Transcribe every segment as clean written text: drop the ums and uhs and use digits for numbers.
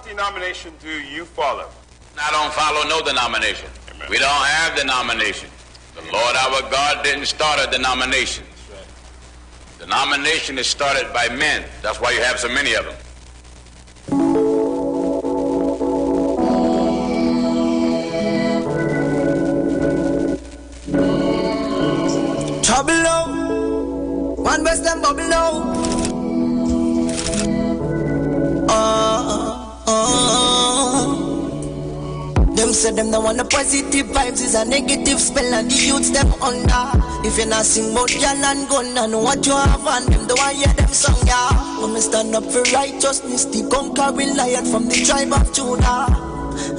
denomination do you follow? I don't follow no denomination. Amen. We don't have denomination. The Lord our God didn't start a denomination. Right. Denomination is started by men. That's why you have so many of them. Trouble low, one best them bubble low. Them say them no want the positive vibes, is a negative spell and the youths them under. If you not sing about y'all and gun and what you have on them, don't want hear them song, yeah. When me stand up for righteousness, the conquering lion from the tribe of Judah.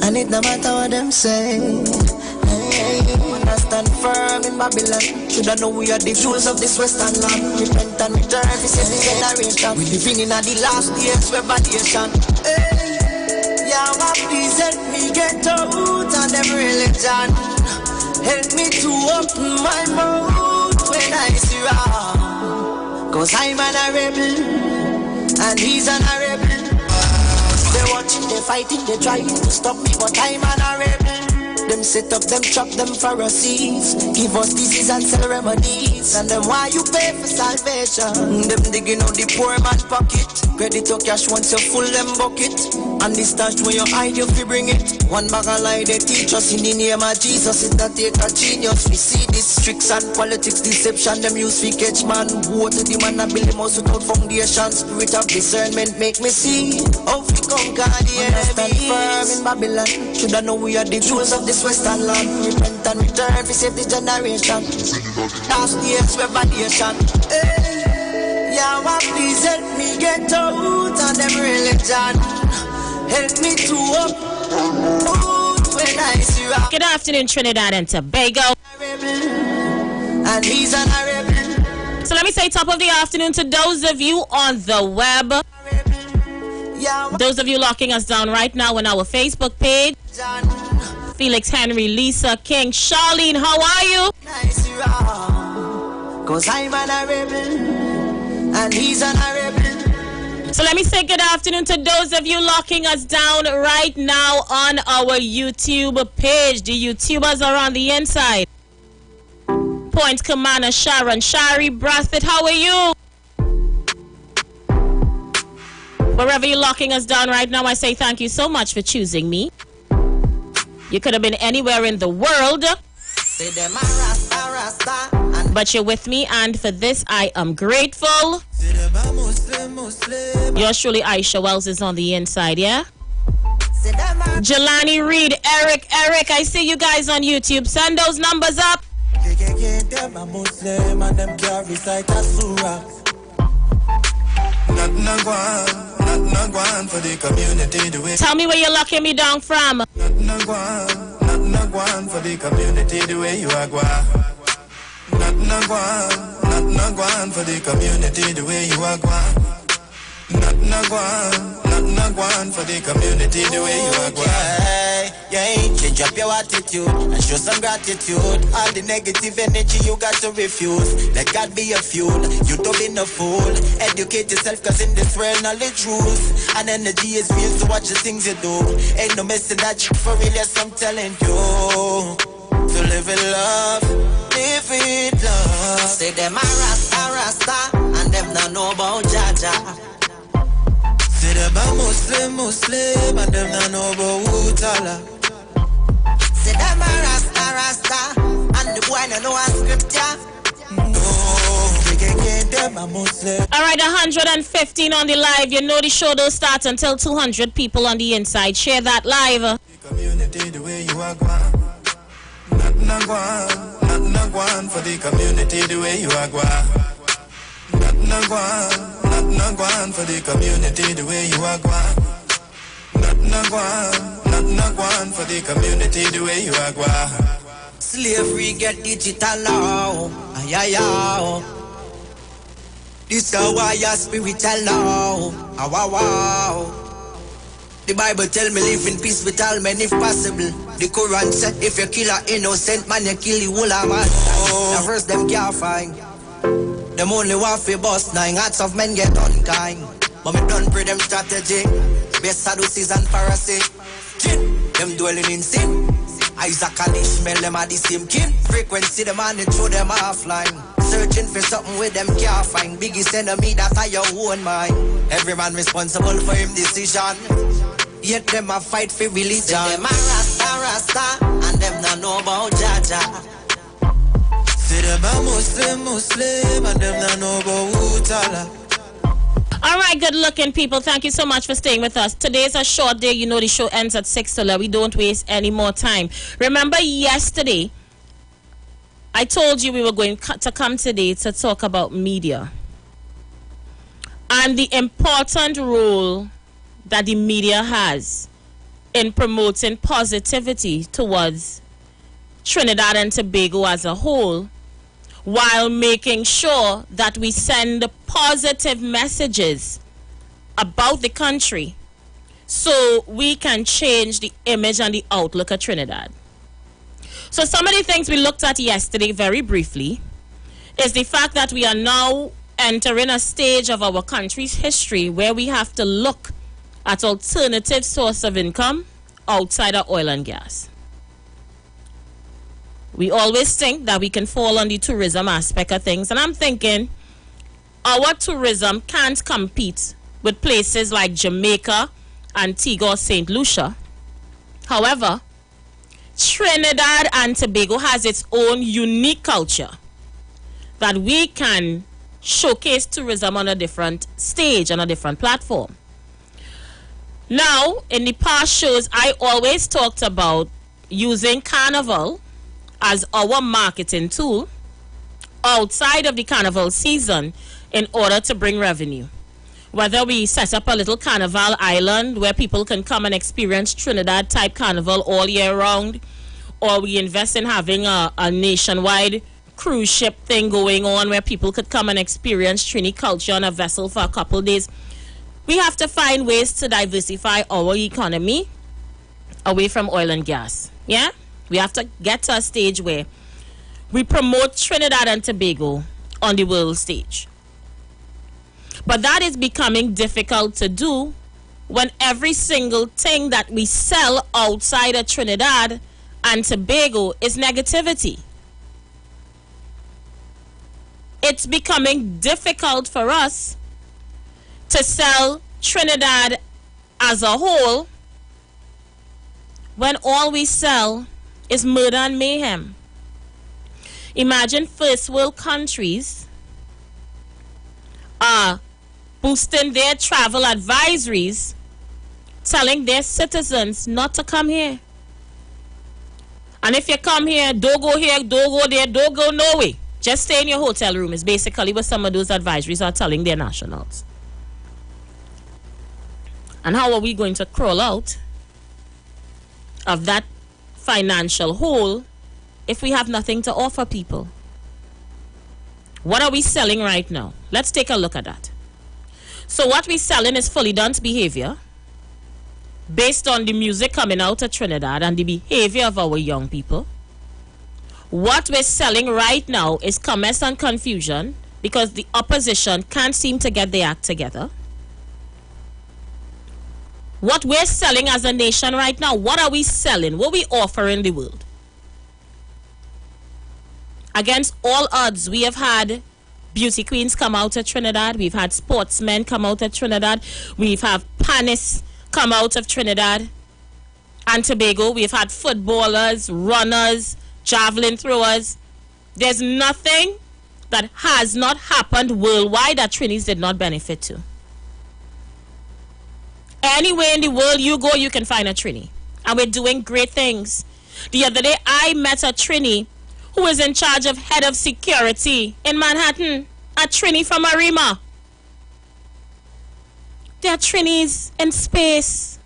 And it no matter what them say. When I stand firm in Babylon, should I know we are the jewels of this western land. Repent and return, this is the generation. We living in the last year's revelation. Yahweh, please help me get out of them religion. Help me to open my mouth when I see wrong. Cause I'm an rebel, and he's an rebel. They're watching, they're fighting, they're trying to stop me, but I'm an rebel. Them set up, them trap, them Pharisees. Give us disease and sell remedies. And then why you pay for salvation? Them digging out the poor man pocket. Credit or cash once you full them bucket. And the stash when you hide you fi bring it. One bag of lie they teach us in the name of Jesus. It not take a genius. We see this tricks and politics deception. Them use fi catch man. Woe to the man and build them house without foundation. Spirit of discernment make me see how we conquer the enemy. Stand firm in Babylon. Should I know we are the jewels of this western land. Repent and return to save the generation. Last year's revelation. Yahweh, please help me get out of them religion. Help me to up when I see rock. Good afternoon, Trinidad and Tobago. And he's an rebel. So let me say top of the afternoon to those of you on the web. Those of you locking us down right now on our Facebook page. Felix, Henry, Lisa, King, Charlene, how are you? Cause I'm an rebel, and he's an rebel. So let me say good afternoon to those of you locking us down right now on our YouTube page. The YouTubers are on the inside. Point Commander Sharon, Shari, Bradford, how are you? Wherever you're locking us down right now, I say thank you so much for choosing me. You could have been anywhere in the world, but you're with me, and for this I am grateful. Yours truly, Aisha Wells, is on the inside, yeah? Jelani Reed, Eric, I see you guys on YouTube. Send those numbers up. Tell me where you're locking me down from. Nothing for the community the way you are going. Nothing for the community the way you are going. Nothing for the community the way you are going. Yeah, change up your attitude and show some gratitude. All the negative energy you got to refuse. Let God be your fuel. You don't be no fool. Educate yourself, cause in this world knowledge rules. And energy is real, so watch the things you do. Ain't no messing that you for real, yes I'm telling you. To live in love, live in love. Say them a rasta, and them not know about Jaja. Say them a Muslim, and them not know about Utala. Say them a rasta, and the boy no know a scripture. Alright, 115 on the live. You know the show don't start until 200 people on the inside. Share that live. Community the way you are going. Nothing going for the community the way you are going. Nothing going for the community the way you are going. Nothing going for the community the way you are going. Slavery get digital now. Ay. This is why your spiritual now. Wow. The Bible tell me live in peace with all men if possible. The Quran said if you kill an innocent man, you kill the whole of man. The verse them can't find. Them only want to bust 9 hearts of men get unkind. But me done pray them strategy. Best Sadducees and Pharisees. Jinn, them dwelling in sin. Isaac and Ishmael, them are the same kin. Frequency, them and they throw them offline. Searching for something with them can't find. Biggest enemy, that's how your own mind. Every man responsible for him decision. Yet them a fight for religion. So them a Rasta, and them not know about Jaja. See them a Muslim, and them not know about Allah. All right, good looking people. Thank you so much for staying with us. Today's a short day. You know the show ends at 6, so we don't waste any more time. Remember yesterday, I told you we were going to come today to talk about media and the important role that the media has in promoting positivity towards Trinidad and Tobago as a whole, while making sure that we send positive messages about the country so we can change the image and the outlook of Trinidad. So some of the things we looked at yesterday very briefly is the fact that we are now entering a stage of our country's history where we have to look at alternative source of income outside of oil and gas. We always think that we can fall on the tourism aspect of things, and I'm thinking our tourism can't compete with places like Jamaica, Antigua, St. Lucia. However, Trinidad and Tobago has its own unique culture that we can showcase tourism on a different stage, on a different platform. Now, in the past shows, I always talked about using Carnival as our marketing tool outside of the Carnival season in order to bring revenue. Whether we set up a little Carnival island where people can come and experience Trinidad type Carnival all year round, or we invest in having a nationwide cruise ship thing going on where people could come and experience Trini culture on a vessel for a couple days. We have to find ways to diversify our economy away from oil and gas. Yeah? We have to get to a stage where we promote Trinidad and Tobago on the world stage. But that is becoming difficult to do when every single thing that we sell outside of Trinidad and Tobago is negativity. It's becoming difficult for us to sell Trinidad as a whole when all we sell is murder and mayhem. Imagine first world countries are boosting their travel advisories, telling their citizens not to come here. And if you come here, don't go here, don't go there, don't go nowhere. Just stay in your hotel room is basically what some of those advisories are telling their nationals. And how are we going to crawl out of that financial hole if we have nothing to offer people? What are we selling right now? Let's take a look at that. So what we're selling is fully done behavior based on the music coming out of Trinidad and the behavior of our young people. What we're selling right now is commerce and confusion because the opposition can't seem to get their act together. What we're selling as a nation right now, what are we selling? What are we offering the world? Against all odds, we have had beauty queens come out of Trinidad. We've had sportsmen come out of Trinidad. We've had panists come out of Trinidad and Tobago. We've had footballers, runners, javelin throwers. There's nothing that has not happened worldwide that Trinis did not benefit to. Anywhere in the world you go, you can find a Trini. And we're doing great things. The other day, I met a Trini who is in charge of head of security in Manhattan. A Trini from Arima. There are Trinis in space.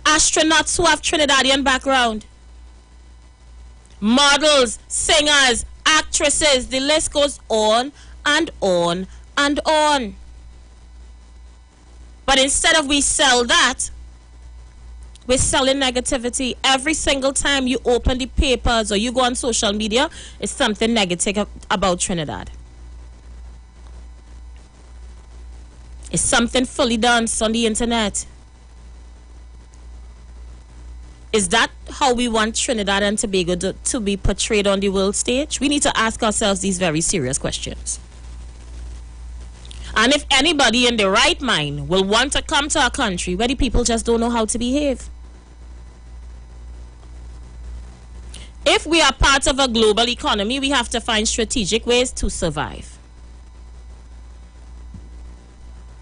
Astronauts who have Trinidadian background. Models, singers, actresses. The list goes on and on and on. But instead of we sell that, we're selling negativity. Every single time you open the papers or you go on social media, it's something negative about Trinidad. It's something fully done on the internet. Is that how we want Trinidad and Tobago to be portrayed on the world stage? We need to ask ourselves these very serious questions. And if anybody in their right mind will want to come to our country where the people just don't know how to behave. If we are part of a global economy, we have to find strategic ways to survive.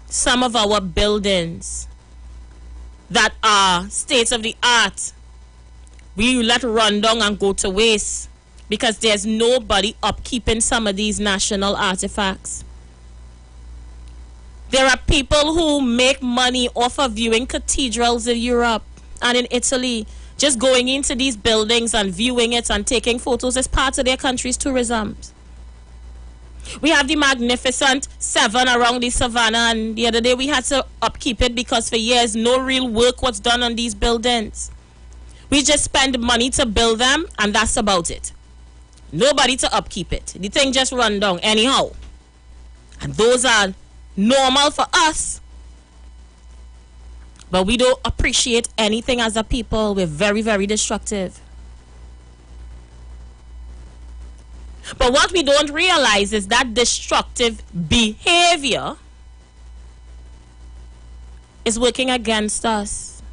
Some of our buildings that are state of the art, we let run down and go to waste because there's nobody upkeeping some of these national artifacts. There are people who make money off of viewing cathedrals in Europe and in Italy. Just going into these buildings and viewing it and taking photos as part of their country's tourism. We have the magnificent Seven around the savannah, and the other day we had to upkeep it because for years no real work was done on these buildings. We just spend money to build them and that's about it. Nobody to upkeep it. The thing just run down anyhow. And those are normal for us. But we don't appreciate anything as a people. We're very, very destructive. But what we don't realize is that destructive behavior is working against us.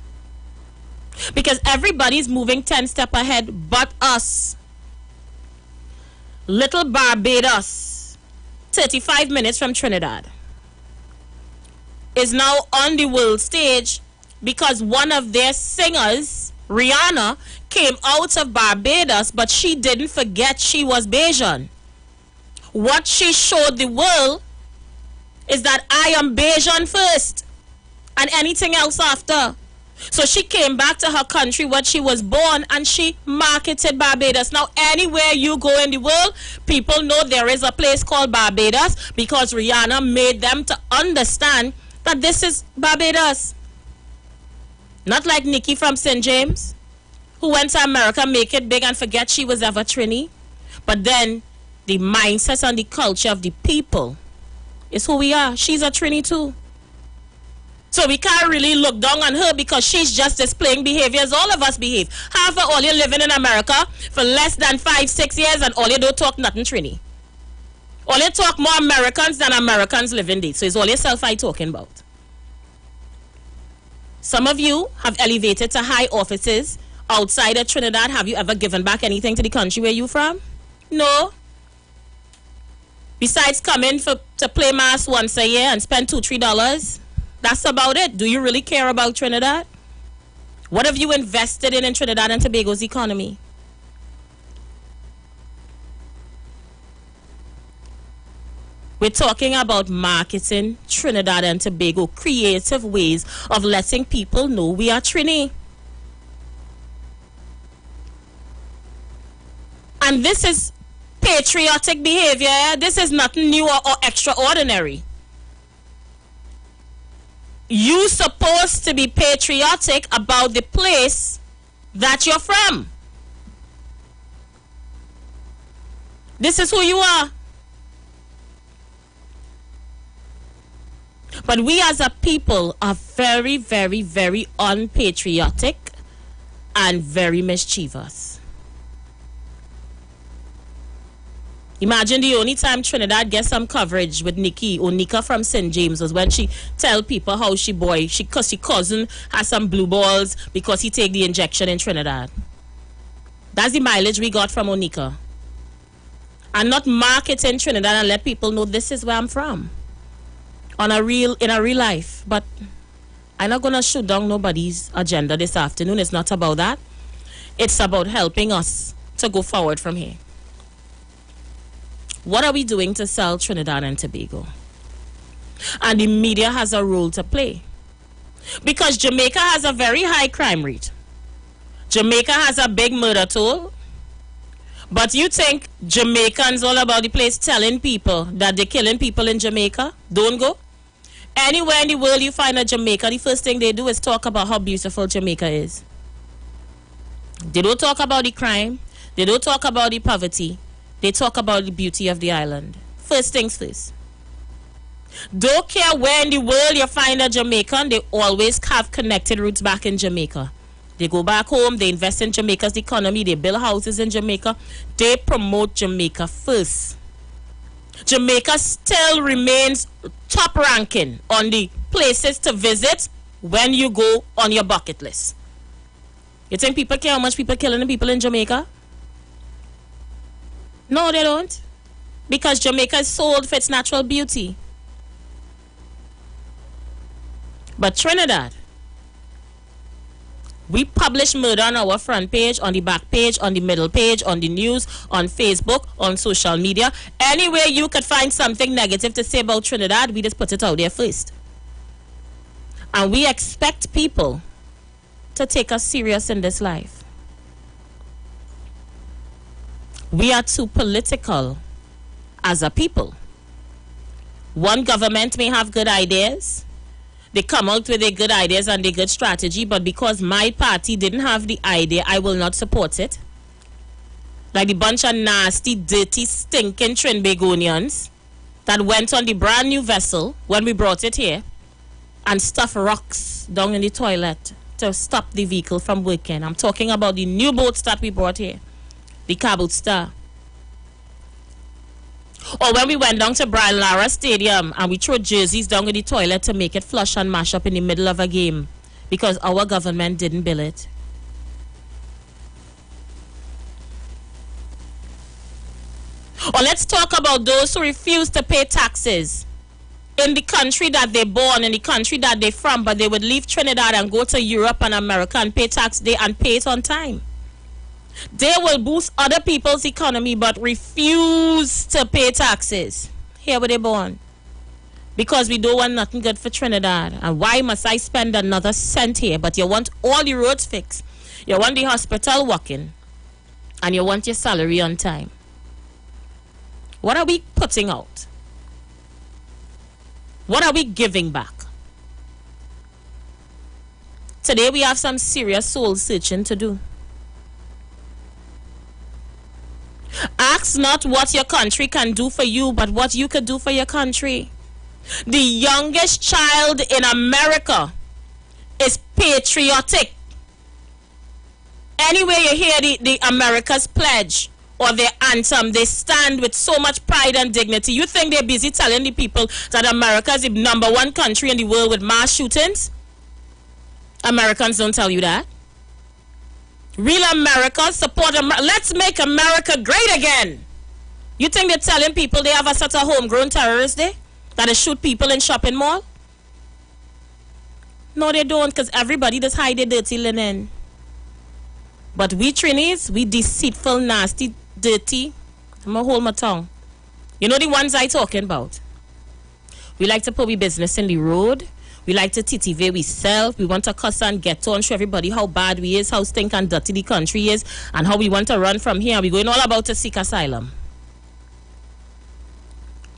Because everybody's moving 10 steps ahead but us. Little Barbados, 35 minutes from Trinidad, is now on the world stage because one of their singers, Rihanna, came out of Barbados, but she didn't forget she was Bajan. What she showed the world is that I am Bajan first and anything else after. So she came back to her country where she was born and she marketed Barbados. Now anywhere you go in the world, people know there is a place called Barbados because Rihanna made them to understand that this is Barbados. Not like Nikki from St. James, who went to America, make it big and forget she was ever Trini. But then the mindset and the culture of the people is who we are. She's a Trini too. So we can't really look down on her because she's just displaying behavior as all of us behave. Half of all you living in America for less than 5-6 years and all you don't talk nothing Trini. All you talk more Americans than Americans living there. So it's all yourself I talking about. Some of you have elevated to high offices outside of Trinidad. Have you ever given back anything to the country where you from? No. Besides coming to play mass once a year and spend $2-3, that's about it. Do you really care about Trinidad? What have you invested in Trinidad and Tobago's economy? We're talking about marketing Trinidad and Tobago, creative ways of letting people know we are Trini. And this is patriotic behavior. This is nothing new or extraordinary. You're supposed to be patriotic about the place that you're from. This is who you are. But we as a people are very, very, very unpatriotic and very mischievous. Imagine the only time Trinidad gets some coverage with Nikki or Nika from St. James was when she tell people how she cousin has some blue balls because he take the injection in Trinidad. That's the mileage we got from Onika. And not marketing Trinidad and let people know this is where I'm from. In a real life. But I'm not gonna shoot down nobody's agenda this afternoon. It's not about that. It's about helping us to go forward from here. What are we doing to sell Trinidad and Tobago? And the media has a role to play. Because Jamaica has a very high crime rate. Jamaica has a big murder toll. But you think Jamaicans all about the place telling people that they're killing people in Jamaica? Don't go. Anywhere in the world you find a Jamaica, the first thing they do is talk about how beautiful Jamaica is. They don't talk about the crime. They don't talk about the poverty. They talk about the beauty of the island. First things first. Don't care where in the world you find a Jamaican, they always have connected roots back in Jamaica. They go back home, they invest in Jamaica's economy, they build houses in Jamaica. They promote Jamaica first. Jamaica still remains top ranking on the places to visit when you go on your bucket list. You think people care how much people killing the people in Jamaica? No, they don't. Because Jamaica is sold for its natural beauty. But Trinidad, we publish murder on our front page, on the back page, on the middle page, on the news, on Facebook, on social media. Anywhere you could find something negative to say about Trinidad, we just put it out there first. And we expect people to take us serious in this life. We are too political as a people. One government may have good ideas. They come out with their good ideas and their good strategy, but because my party didn't have the idea, I will not support it. Like the bunch of nasty, dirty, stinking Trinbagonians that went on the brand new vessel when we brought it here and stuffed rocks down in the toilet to stop the vehicle from working. I'm talking about the new boats that we brought here, the Cabot Star. Or when we went down to Brian Lara Stadium and we threw jerseys down in the toilet to make it flush and mash up in the middle of a game because our government didn't bill it. Or let's talk about those who refuse to pay taxes in the country that they're born, in the country that they're from, but they would leave Trinidad and go to Europe and America and pay tax there and pay it on time. They will boost other people's economy but refuse to pay taxes. Here where they born. Because we don't want nothing good for Trinidad. And why must I spend another cent here? But you want all the roads fixed. You want the hospital working. And you want your salary on time. What are we putting out? What are we giving back? Today we have some serious soul searching to do. Ask not what your country can do for you, but what you could do for your country. The youngest child in America is patriotic. Anywhere you hear the America's pledge or their anthem, they stand with so much pride and dignity. You think they're busy telling the people that America is the #1 country in the world with mass shootings? Americans don't tell you that. Real America, support America. Let's make America great again. You think they're telling people they have a sort of homegrown terrorist there that shoot people in shopping mall? No, they don't, because everybody just hide their dirty linen. But we Trinis, we deceitful, nasty, dirty. I'm going to hold my tongue. You know the ones I talking about. We like to put we business in the road. We like to TTV we sell. We want to cuss and get on, show everybody how bad we is, how stink and dirty the country is, and how we want to run from here. We're going all about to seek asylum.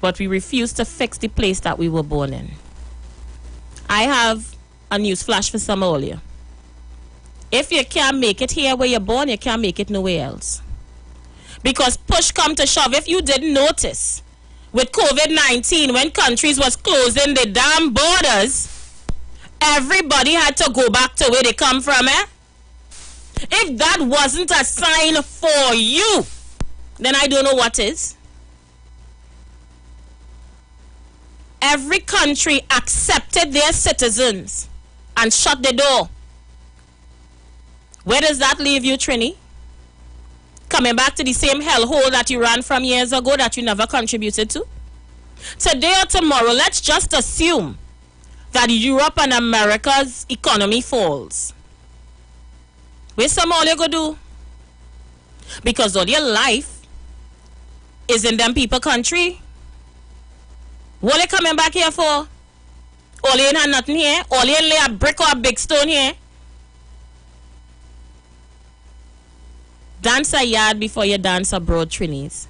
But we refuse to fix the place that we were born in. I have a news flash for some of you. If you can't make it here where you're born, you can't make it nowhere else. Because push come to shove, if you didn't notice, with COVID-19, when countries was closing the damn borders, everybody had to go back to where they come from, eh? If that wasn't a sign for you, then I don't know what is. Every country accepted their citizens and shut the door. Where does that leave you, Trini? Coming back to the same hellhole that you ran from years ago that you never contributed to? Today or tomorrow, let's just assume that Europe and America's economy falls. Where's some all you go do? Because all your life is in them people country. What are you coming back here for? All you ain't had nothing here. All you ain't lay a brick or a big stone here. Dance a yard before you dance abroad, Trinis.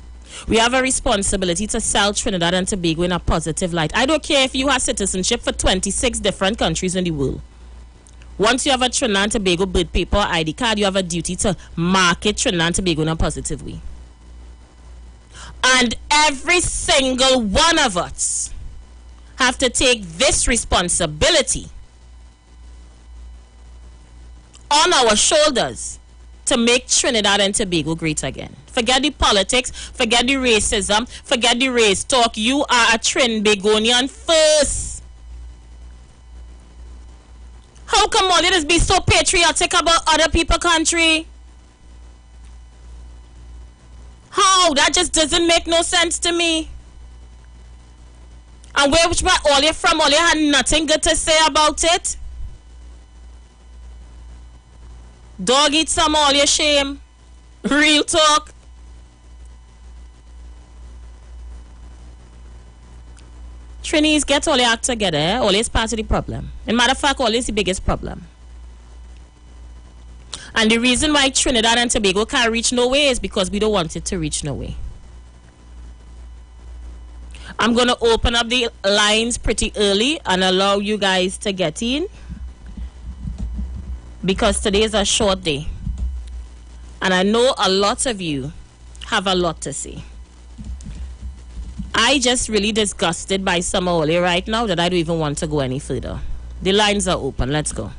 We have a responsibility to sell Trinidad and Tobago in a positive light. I don't care if you have citizenship for 26 different countries in the world. Once you have a Trinidad and Tobago birth paper or ID card, you have a duty to market Trinidad and Tobago in a positive way. And every single one of us have to take this responsibility. on our shoulders to make Trinidad and Tobago great again. Forget the politics, forget the racism, forget the race talk. You are a Trinbagonian first. How come all you just be so patriotic about other people's country? How? That just doesn't make no sense to me. And where all you from, all you had nothing good to say about it? Dog eat some, all your shame. Real talk. Trinis, get all your act together, eh? All is part of the problem. In matter of fact, all is the biggest problem. And the reason why Trinidad and Tobago can't reach nowhere is because we don't want it to reach nowhere. I'm going to open up the lines pretty early and allow you guys to get in, because today is a short day. And I know a lot of you have a lot to say. I just really disgusted by Summer Ole right now that I don't even want to go any further. The lines are open. Let's go.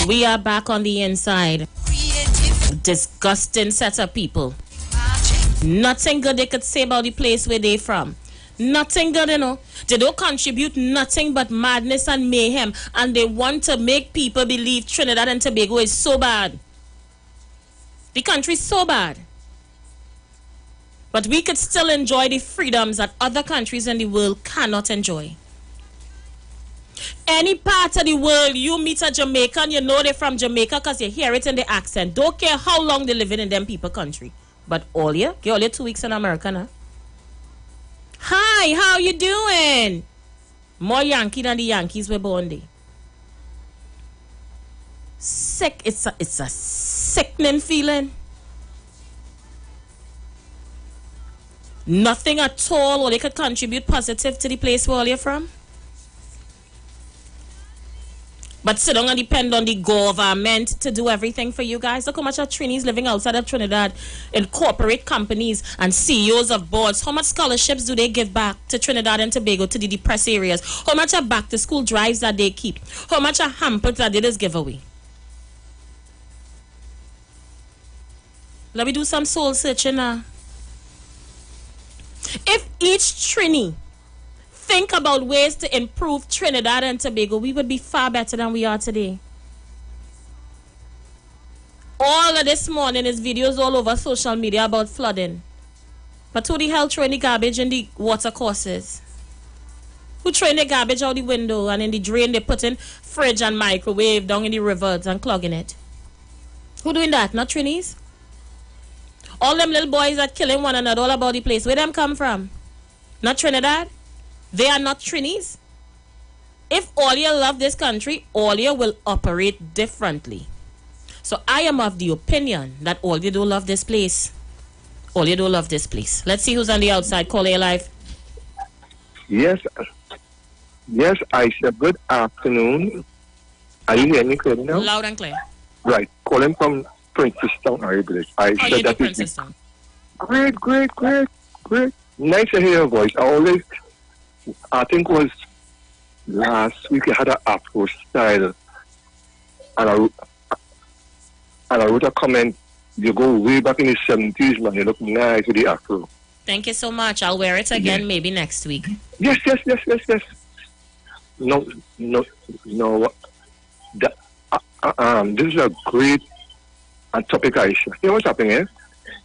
We are back on the inside. Disgusting set of people. Nothing good they could say about the place where they from. Nothing good, you know. They don't contribute nothing but madness and mayhem. And they want to make people believe Trinidad and Tobago is so bad. The country is so bad. But we could still enjoy the freedoms that other countries in the world cannot enjoy. Any part of the world you meet a Jamaican, you know they're from Jamaica because you hear it in the accent. Don't care how long they're living in them people country. But all you 2 weeks in America now. Hi, how you doing? More Yankee than the Yankees were born there. Sick. It's a sickening feeling. Nothing at all or they could contribute positive to the place where all you're from. But sit down and depend on the government to do everything for you guys. Look how much of Trinis living outside of Trinidad in corporate companies and CEOs of boards. How much scholarships do they give back to Trinidad and Tobago, to the depressed areas? How much are back to school drives that they keep? How much are hampers that they just give away? Let me do some soul searching now. If each Trini think about ways to improve Trinidad and Tobago, we would be far better than we are today. All of this morning is videos all over social media about flooding. But who the hell throwing the garbage in the water courses? Who throwing the garbage out the window and in the drain they put in fridge and microwave down in the rivers and clogging it? Who doing that? Not Trinis? All them little boys that killing one another all about the place. Where them come from? Not Trinidad? They are not Trinis. If all you love this country, all you will operate differently. So I am of the opinion that all you don't love this place. All you don't love this place. Let's see who's on the outside. Call A Live. Yes. Yes, Aisha, good afternoon. Are you hearing me clearly now? Loud and clear. Right. Calling from Princeton, Ireland. How you do, that is Princess? great. Nice to hear your voice. I think was last week I had an Afro style, and I wrote a comment. You go way back in the 70s, man. You look nice with the Afro. Thank you so much. I'll wear it again maybe next week. Yes. No. This is a great topic, Aisha. You know what's happening here?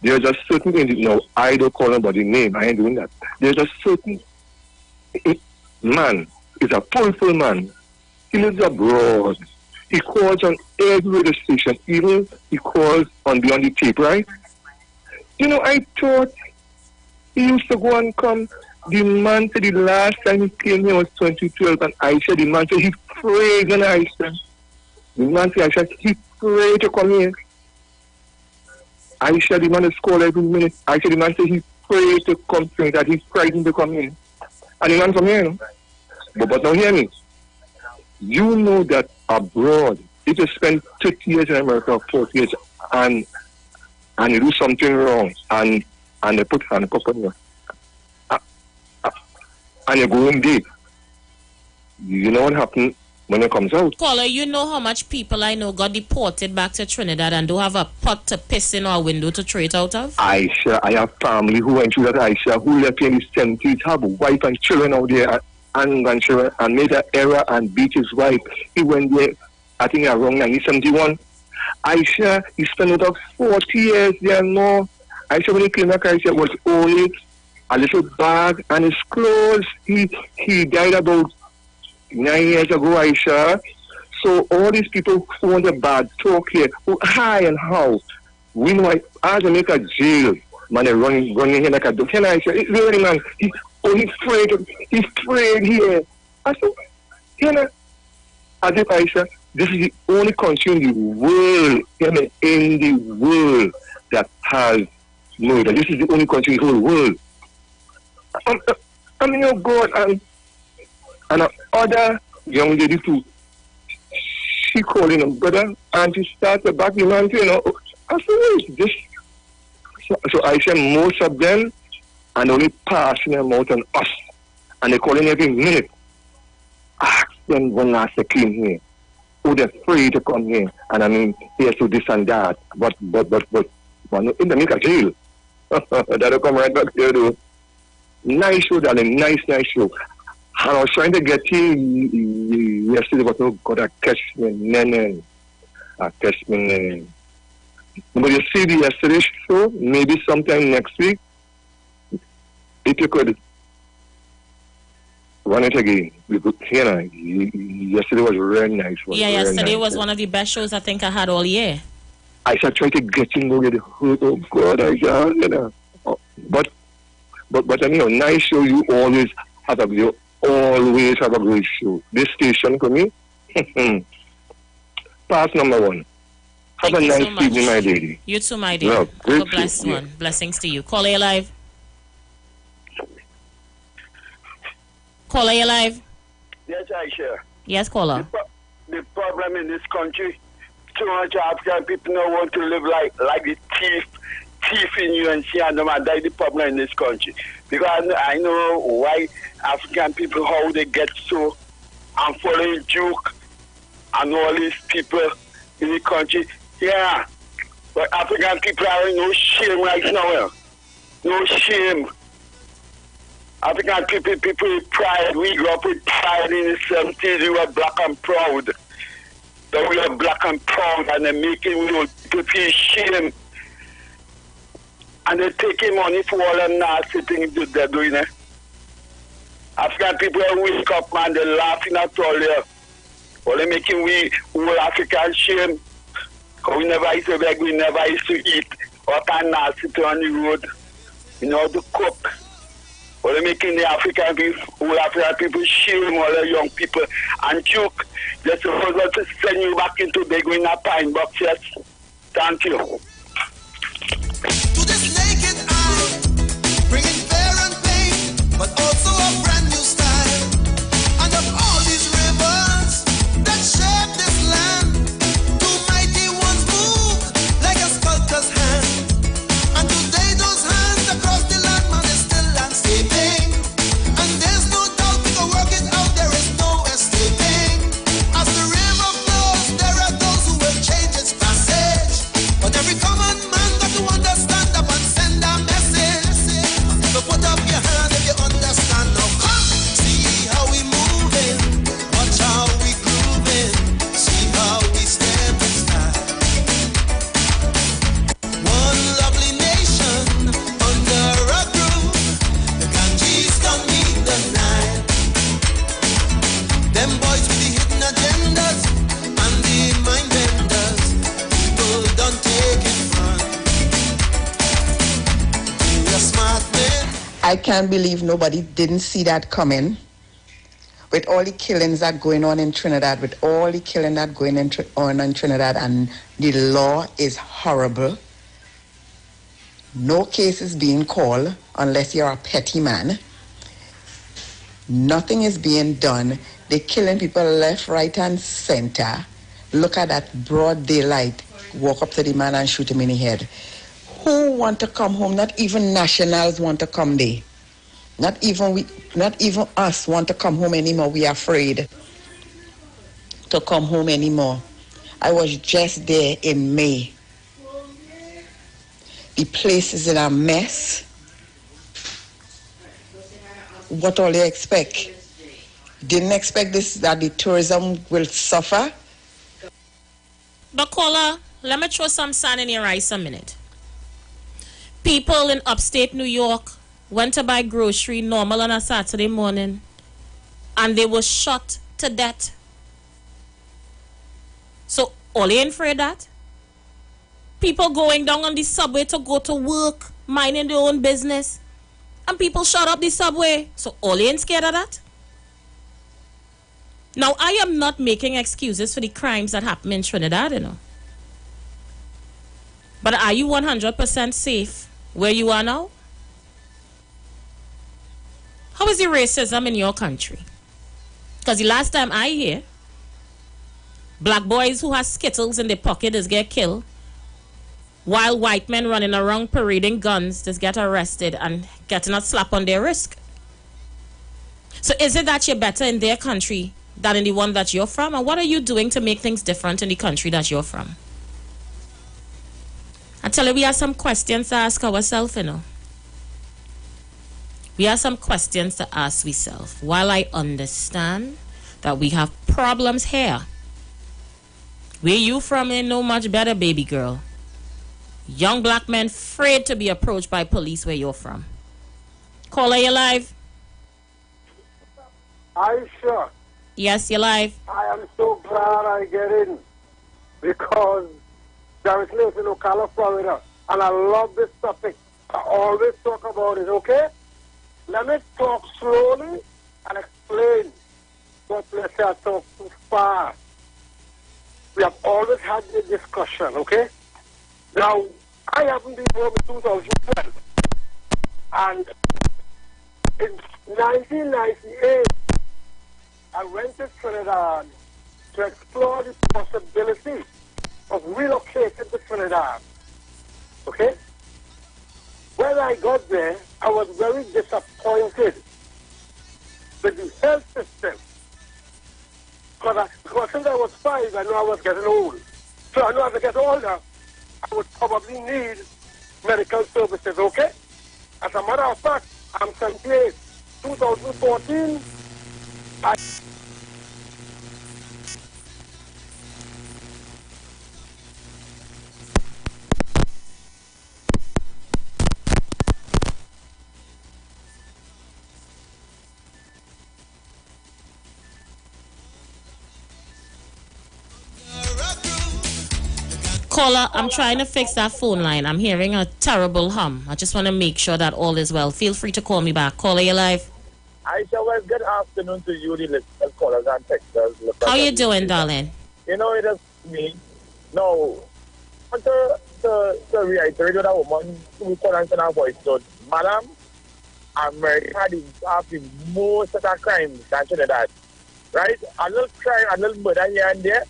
There's a certain thing, I don't call nobody name. I ain't doing that. There's a certain man. He's a powerful man. He lives abroad. He calls on every radio station. Even he calls on Beyond the Tape, right? I thought he used to go and come. The man said the last time he came here was 2012, and Aisha, the man said he prayed on Aisha. The man said, Aisha, he prayed to come here. Aisha, the man is called every minute. Aisha, the man said he prayed to come here, that he's frightened to come here. And the man come here, But now hear me. You know that abroad, if you spend 30 years in America, 40 years, and you do something wrong, and they put handcuff on you, and you go in deep, you know what happens when it comes out? Caller, you know how much people I know got deported back to Trinidad and don't have a pot to piss in or a window to throw it out of? Aisha, I have family who went through that, Aisha, who left in the 70s, have a wife and children out there, and grandchildren, and made an error and beat his wife. He went there, I think around 1971. Aisha, he spent about 40 years there more. Aisha, when he came back, Aisha, was only a little bag and his clothes. He died about 9 years ago, Aisha. So all these people who want a bad talk here, who high and how, we know as they make a jail, man, they're running here like a dog. Can Aisha, really, man, he prayed here. I said, as if Aisha, this is the only country in the world, in the world that has murder. This is the only country in the whole world. God, and other young lady too, she calling him brother, and she started back the man, I said, what is this? So I said, most of them, and only passing them out on us, and they calling every minute. Ask them when last they came here. Oh, they're free to come here, and I mean, here's to this and that, but, in the make a jail. That'll come right back there, though. Nice show, darling. Nice show. And I was trying to get you yesterday, but no God, I catch me. But you see the yesterday show, maybe sometime next week, if you could run it again. We could, yesterday was very nice. Yesterday was one of the best shows I think I had all year. I shall try to get you more. Oh God, But nice show. You always have a great show. This station for me, pass number one. Have a nice evening, my lady. You too, my dear. Well, have a blessed one. Blessings to you. Caller, you live. Caller, you live. Yes, Aisha. Yes, caller. The problem in this country, too much African people don't want to live like the thief in UNC, and that's the problem in this country. Because I know why African people, how they get so, and following Duke and all these people in the country. Yeah, but African people are in no shame right now. No shame. African people with pride. We grew up with pride in the 70s. We were black and proud. But we are black and proud, and they're making people feel shame. And they're taking money for all them nasty things they're doing. African people wake up, man, they're laughing at all there. Well, they're making we all African shame. Because we never used to beg, we never used to eat. All kind of nasty thing on the road. You know how to cook. Well, they're making the African people, all African people shame all the young people. And Duke, they're supposed to send you back into big in a pine box, yes. Thank you. To this naked eye, bringing fear and pain, but also a brand new style. And of I can't believe nobody didn't see that coming. With all the killings that going on in Trinidad, with all the killing that going on in Trinidad, and the law is horrible. No case is being called unless you're a petty man. Nothing is being done. They're killing people left, right, and center. Look at that broad daylight. Walk up to the man and shoot him in the head. Who want to come home? Not even nationals want to come there. Not even us want to come home anymore. We are afraid to come home anymore. I was just there in May. The place is in a mess. What all they expect? Didn't expect this, that the tourism will suffer. But caller, let me throw some sand in your eyes a minute. People in upstate New York went to buy grocery normal on a Saturday morning and they were shot to death. So all you ain't afraid of that? People going down on the subway to go to work, minding their own business, and people shut up the subway. So all you ain't scared of that? Now, I am not making excuses for the crimes that happen in Trinidad, you know. But are you 100% safe where you are now? How is the racism in your country? Because the last time I hear, black boys who have Skittles in their pocket just get killed, while white men running around parading guns just get arrested and getting a slap on their wrist. So is it that you're better in their country than in the one that you're from? And what are you doing to make things different in the country that you're from? I tell you, we have some questions to ask ourselves, you know. We have some questions to ask ourselves. While I understand that we have problems here, where you from ain't no much better, baby girl. Young black men afraid to be approached by police where you're from. Caller, you live? Are you sure? Yes, you're live. I am so glad I get in because there is live in Ocala, Florida, and I love this topic. I always talk about it, okay? Let me talk slowly and explain. Don't let's say I talk too fast. We have always had this discussion, okay? Now, I haven't been home in 2012. And in 1998, I went to Trinidad to explore the possibility of relocating to Trinidad. Okay? When I got there, I was very disappointed with the health system. Because since I was 5, I knew I was getting old. So I knew as I get older, I would probably need medical services, okay? As a matter of fact, I'm 78. 2014, I... Caller, I'm trying to fix that phone line. I'm hearing a terrible hum. I just want to make sure that all is well. Feel free to call me back. Caller, you live? Aisha, well, good afternoon to you, the listeners, callers, and texters. How you doing, darling? You know, it is me. No, I want to reiterate what a woman who called and sent her voice note. Madam, America have the most of the crimes than Trinidad. Right? A little crime, a little murder here and there.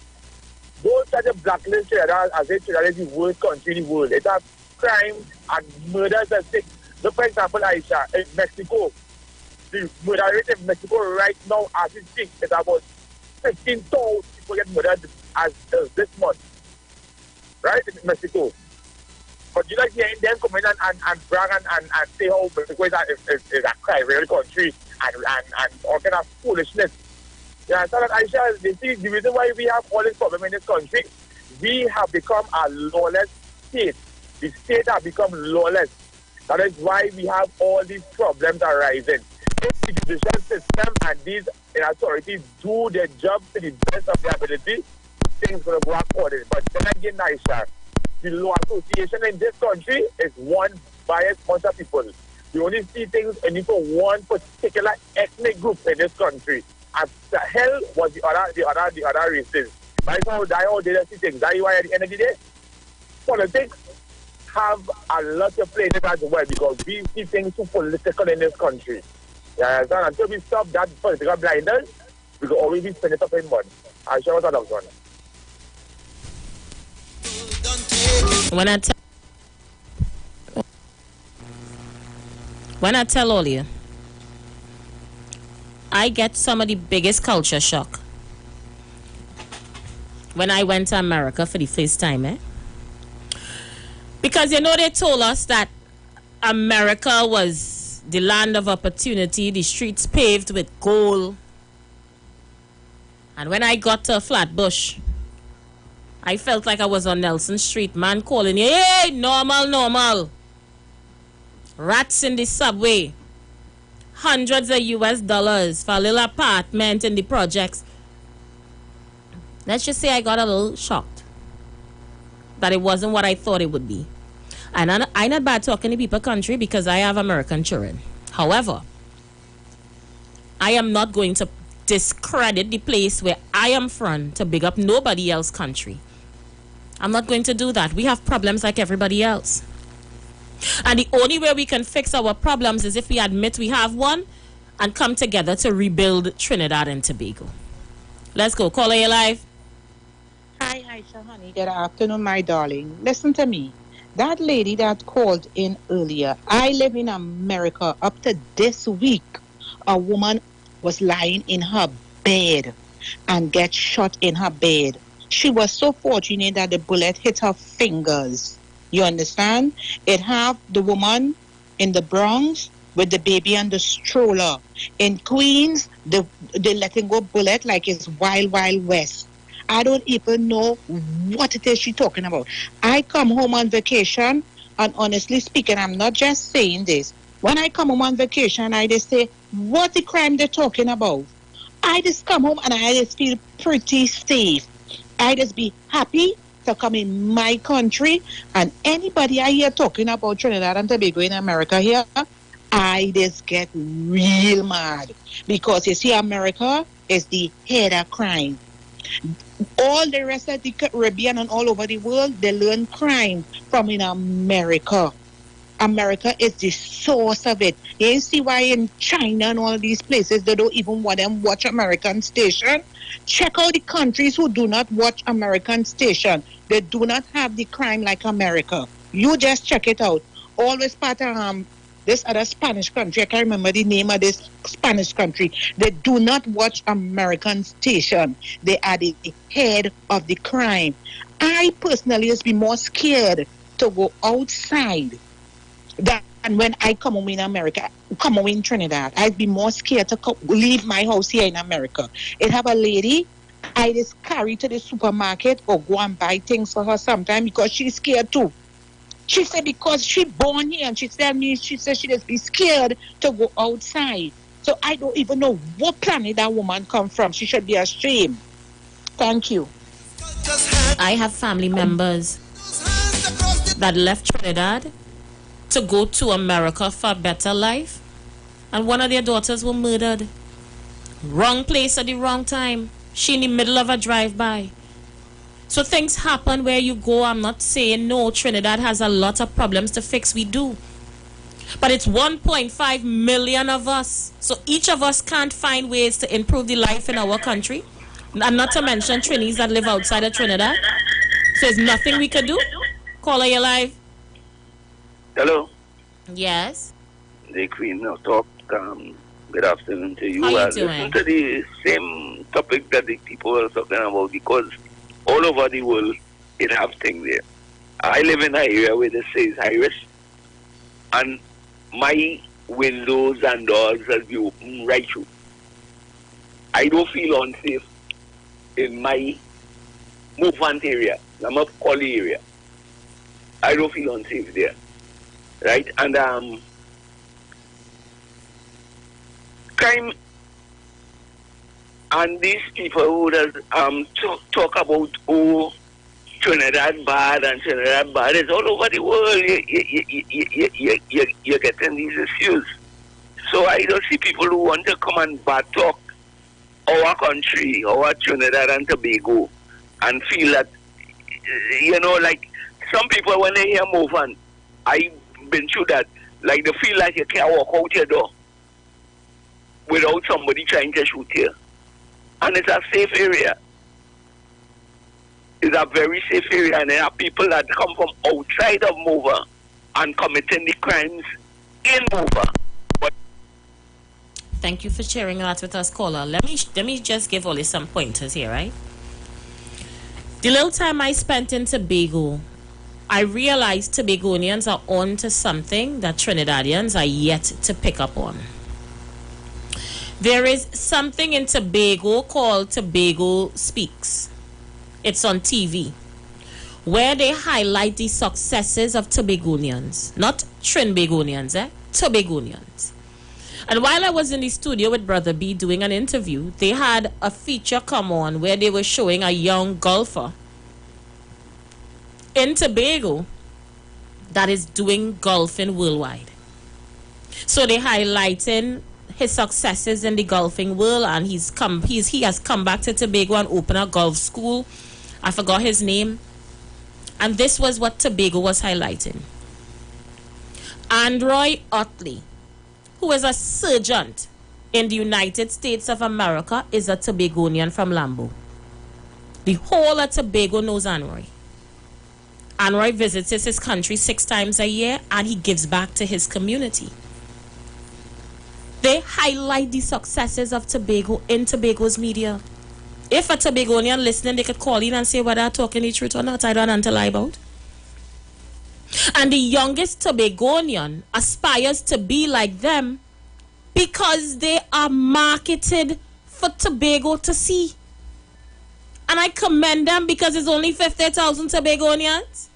Those are the blacklist Trinidad as if Trinidad is the worst country in the world. It's a crime and murders that sick. Look, for example, Aisha, in Mexico, the murder rate in Mexico right now, as we speak, is about 15,000 people get murdered as this month. Right, in Mexico. But you like hearing them come in and brag and say how Mexico is a crime real country and all kind of foolishness. Yeah, so that Aisha, the reason why we have all this problem in this country, we have become a lawless state. The state has become lawless. That is why we have all these problems arising. If the judicial system and these authorities do their job to the best of their ability, things will go accordingly. But then again, Aisha, the law association in this country is one biased bunch of people. You only see things only for one particular ethnic group in this country. And the hell was the other races. That's how they see things. That's why at the end of the day, politics have a lot to play in it as well, because we see things too political in this country. Yeah, so until we stop that political blinders, we will always be spending up in mud. I share what I'm done. When I tell all you, I get some of the biggest culture shock when I went to America for the first time, because they told us that America was the land of opportunity, the streets paved with gold. And when I got to Flatbush, I felt like I was on Nelson Street, man calling you, hey, normal. Rats in the subway. Hundreds of US dollars for a little apartment in the projects. Let's just say I got a little shocked that it wasn't what I thought it would be. And I'm not bad talking to people country because I have American children. However, I am not going to discredit the place where I am from to big up nobody else's country. I'm not going to do that. We have problems like everybody else. And the only way we can fix our problems is if we admit we have one and come together to rebuild Trinidad and Tobago. Let's go. Caller, you live. Hi, Aisha, honey. Good afternoon, my darling. Listen to me. That lady that called in earlier, I live in America. Up to this week, a woman was lying in her bed and get shot in her bed. She was so fortunate that the bullet hit her fingers. You understand? It have the woman in the Bronx with the baby and the stroller. In Queens, they letting go bullet like it's Wild West. I don't even know what it is she's talking about. I come home on vacation, and honestly speaking, I'm not just saying this. When I come home on vacation, I just say, what the crime they're talking about? I just come home and I just feel pretty safe. I just be happy to come in my country, and anybody I hear talking about Trinidad and Tobago in America here, I just get real mad, because you see, America is the head of crime. All the rest of the Caribbean and all over the world, they learn crime from in America. America is the source of it. You see why in China and all of these places they don't even want them watch American station? Check out the countries who do not watch American station. They do not have the crime like America. You just check it out. Always part of this other Spanish country. I can't remember the name of this Spanish country. They do not watch American station. They are the head of the crime. I personally just be more scared to go outside than when I come home in America, come home in Trinidad. I'd be more scared to leave my house here in America. It have a lady I just carry to the supermarket or go and buy things for her sometime because she's scared too. She said because she born here, and she said she just be scared to go outside. So I don't even know what planet that woman come from. She should be ashamed. Thank you. I have family members that left Trinidad to go to America for a better life, and one of their daughters were murdered. Wrong place at the wrong time. She in the middle of a drive-by. So things happen where you go. I'm not saying no, Trinidad has a lot of problems to fix. We do. But it's 1.5 million of us. So each of us can't find ways to improve the life in our country. And not to mention Trinis that live outside of Trinidad. So there's nothing we could do. Caller, you live. Hello. Yes. The Queen now talk. Good afternoon to you. How you Listen doing? to the same topic that the people are talking about, because all over the world it have things there. I live in an area where they say it's high risk, and my windows and doors will be open right through. I don't feel unsafe in my movement area, I'm up Collie area. I don't feel unsafe there. Right? And crime and these people who does talk about Trinidad bad and Trinidad bad. It's all over the world. You're getting these issues. So I don't see people who want to come and bad talk our country, our Trinidad and Tobago, and feel that, like some people when they hear movement, I've been through that, like they feel like you can't walk out your door without somebody trying to shoot you. And it's a safe area. It's a very safe area, and there are people that come from outside of Mova and committing the crimes in Mova. Thank you for sharing that with us, caller. Let me just give Oli some pointers here, right? The little time I spent in Tobago, I realized Tobagonians are on to something that Trinidadians are yet to pick up on. There is something in Tobago called Tobago Speaks. It's on TV, where they highlight the successes of Tobagonians, not Trinbagonians, Tobagonians. And while I was in the studio with Brother B doing an interview, they had a feature come on where they were showing a young golfer in Tobago that is doing golfing worldwide. So they highlighting his successes in the golfing world, and he has come back to Tobago and opened a golf school. I forgot his name. And this was what Tobago was highlighting. Androy Otley, who is a sergeant in the United States of America, is a Tobagonian from Lambo. The whole of Tobago knows Androy. Androy visits his country 6 times a year, and he gives back to his community. They highlight the successes of Tobago in Tobago's media. If a Tobagonian listening, they could call in and say whether I'm talking the truth or not. I don't want to lie about. And the youngest Tobagonian aspires to be like them because they are marketed for Tobago to see. And I commend them because it's only 50,000 Tobagonians.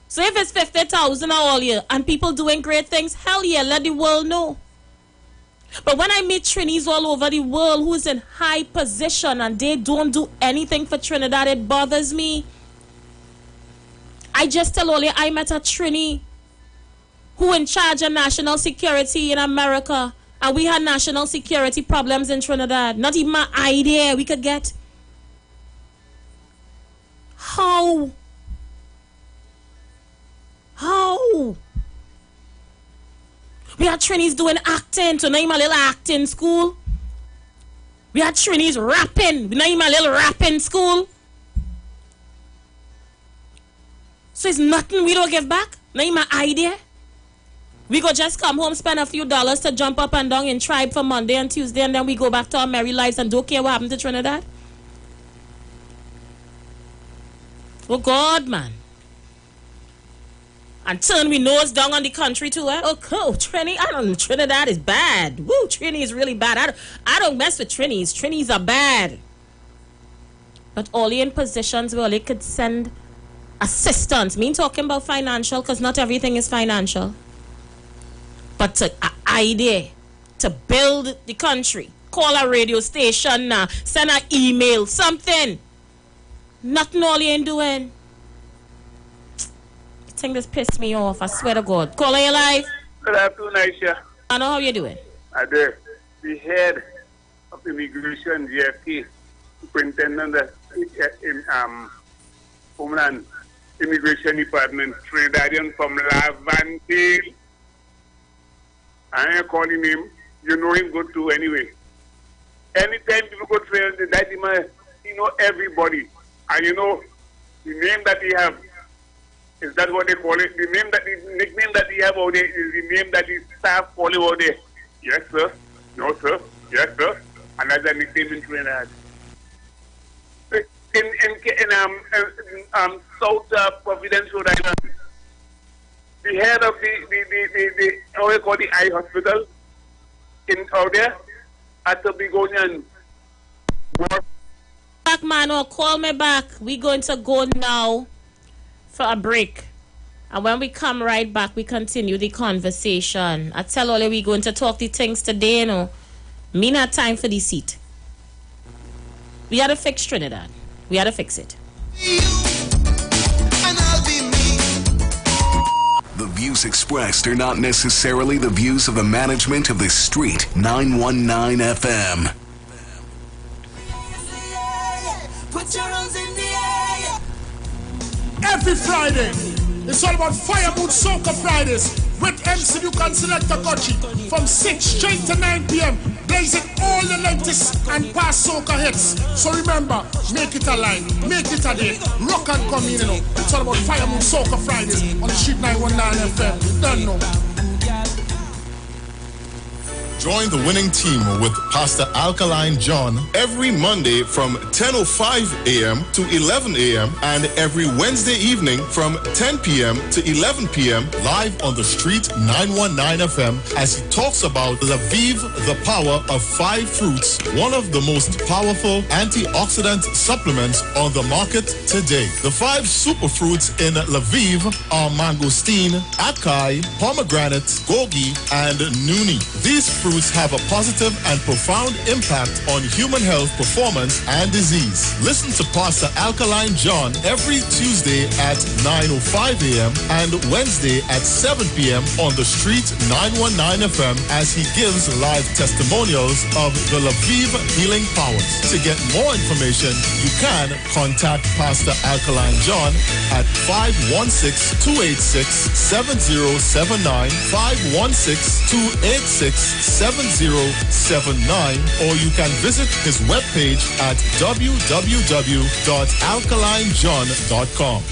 So if it's 50,000 all year and people doing great things, hell yeah, let the world know. But when I meet Trinis all over the world who's in high position and they don't do anything for Trinidad, it bothers me. I just tell Oli I met a Trini who in charge of national security in America, and we had national security problems in Trinidad. Not even my idea we could get. How? We had Trinis doing acting, so now I'm a little acting school. We had Trinis rapping, now I'm a little rapping school. So it's nothing we don't give back. Now I'm an idea. We go just come home, spend a few dollars to jump up and down in tribe for Monday and Tuesday, and then we go back to our merry lives and don't care what happened to Trinidad. Oh God, man. And turn we nose down on the country too. Oh, cool. Trinidad is bad. Woo, Trini is really bad. I don't mess with Trinis. Trinis are bad. But only in positions where they could send assistance. Me talking about financial, because not everything is financial. But an idea to build the country. Call a radio station now. Send an email. Something. Nothing all you ain't doing. Thing this pissed me off, I swear to God. Caller, you live? Good afternoon, Aisha. I know how you doing. I do. The head of immigration, GFK, superintendent in Homeland Immigration Department, Trinidadian from Laventille. I ain't calling him. You know him good too anyway. Anytime people go to that man, he know everybody. And you know the name that he have. Is that what they call it? The nickname that he have out there is the name that his staff call him out there. Yes, sir. No, sir. Yes, sir. And that's a nickname in Trinidad. In South Providence, Rhode Island, the head of the how we call the eye hospital out there at the Begonian. Back, man, or call me back. We going to go now for a break, and when we come right back, we continue the conversation. I tell all we going to talk the things today, you know. Me not time for the seat. We had to fix Trinidad. We had to fix it. The views expressed are not necessarily the views of the management of the Street 919 FM. Put your hands in the air. Every Friday, it's all about Fire Mood Soca Fridays with MC Duke and Selector Kochi from 6 straight to 9 p.m. blazing all the latest and past soca hits. So remember, make it a line, make it a day, rock and come in, you know. It's all about Fire Mood Soca Fridays on the Street 919 FM. Don't know. Join the winning team with Pastor Alkaline John every Monday from 10:05 a.m. to 11 a.m. and every Wednesday evening from 10 p.m. to 11 p.m. live on the Street 919 FM as he talks about Lviv, the power of 5 fruits, one of the most powerful antioxidant supplements on the market today. The 5 superfruits in Lviv are mangosteen, acai, pomegranate, gogi, and nuni. These fruits have a positive and profound impact on human health, performance, and disease. Listen to Pastor Alkaline John every Tuesday at 9:05 a.m. and Wednesday at 7 p.m. on the Street 919 FM as he gives live testimonials of the Lviv healing powers. To get more information, you can contact Pastor Alkaline John at 516-286-7079, 516-286-7079, or you can visit his webpage at www.alkalinejohn.com.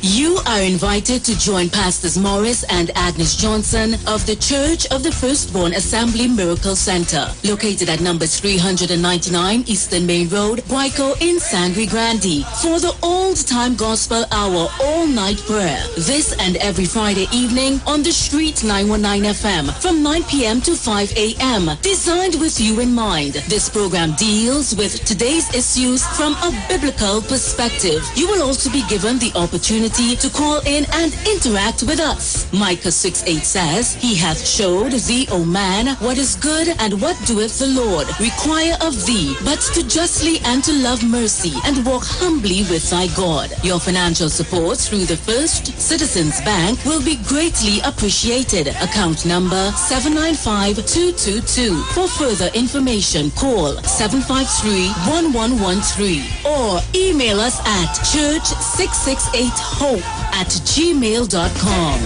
You are invited to join Pastors Morris and Agnes Johnson of the Church of the Firstborn Assembly Miracle Center, located at number 399 Eastern Main Road, Guayco in Sangre Grande, for the old-time gospel hour all-night prayer. This and every Friday evening on the Street 919 FM from 9 p.m. to 5 a.m. Designed with you in mind, this program deals with today's issues from a biblical perspective. You will also be given the opportunity to call in and interact with us. Micah 6:8 says, He hath showed thee, O man, what is good and what doeth the Lord require of thee, but to justly and to love mercy and walk humbly with thy God. Your financial support through the First Citizens Bank will be greatly appreciated. Account number 795-222. For further information, call 753-1113 or email us at church668hope@gmail.com.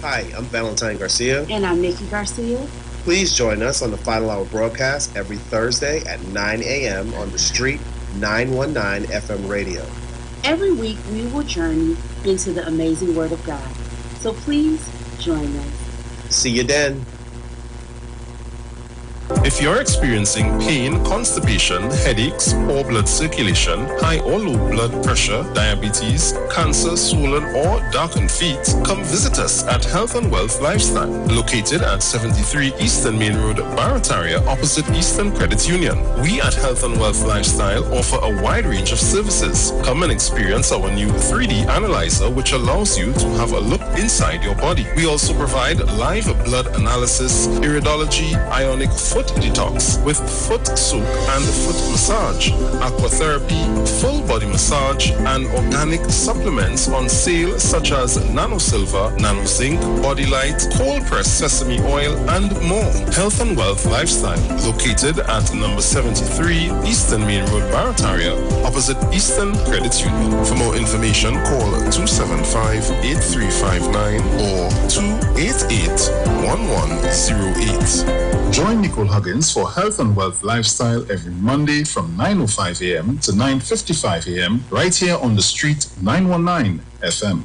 Hi, I'm Valentine Garcia. And I'm Nikki Garcia. Please join us on the Final Hour broadcast every Thursday at 9 a.m. on the Street 919 FM radio. Every week we will journey into the amazing Word of God. So please join us. See you then. If you're experiencing pain, constipation, headaches, poor blood circulation, high or low blood pressure, diabetes, cancer, swollen or darkened feet, come visit us at Health and Wealth Lifestyle, located at 73 Eastern Main Road, Barataria, opposite Eastern Credit Union. We at Health and Wealth Lifestyle offer a wide range of services. Come and experience our new 3D analyzer, which allows you to have a look inside your body. We also provide live blood analysis, iridology, ionic foot detox with foot soak and foot massage, aquatherapy, full body massage, and organic supplements on sale such as Nano Silver, Nano Zinc, Body Light, cold pressed sesame oil, and more. Health and Wealth Lifestyle, located at number 73 Eastern Main Road, Barataria, opposite Eastern Credit Union. For more information, call 275-8359 or 288-1108. Join Nicole Huggins for Health and Wealth Lifestyle every Monday from 9:05 a.m. to 9:55 a.m. right here on the Street 919 FM.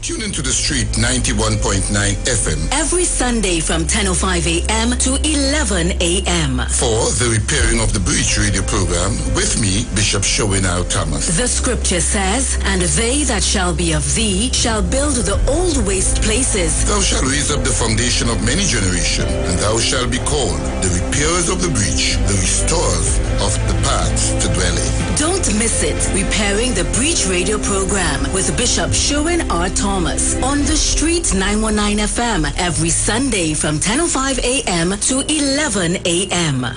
Tune into the Street 91.9 FM every Sunday from 10:05 a.m. to 11 a.m. for the Repairing of the Breach radio program with me, Bishop Showinau Thomas. The scripture says, and they that shall be of thee shall build the old waste places. Thou shalt raise up the foundation of many generations, and thou shalt be called the repairers of the breach, the restorers of the paths to dwell in. Don't miss it. Repairing the Breach Radio program with Bishop Sherwin R. Thomas on the Street 919 FM every Sunday from 10:05 a.m. to 11 a.m.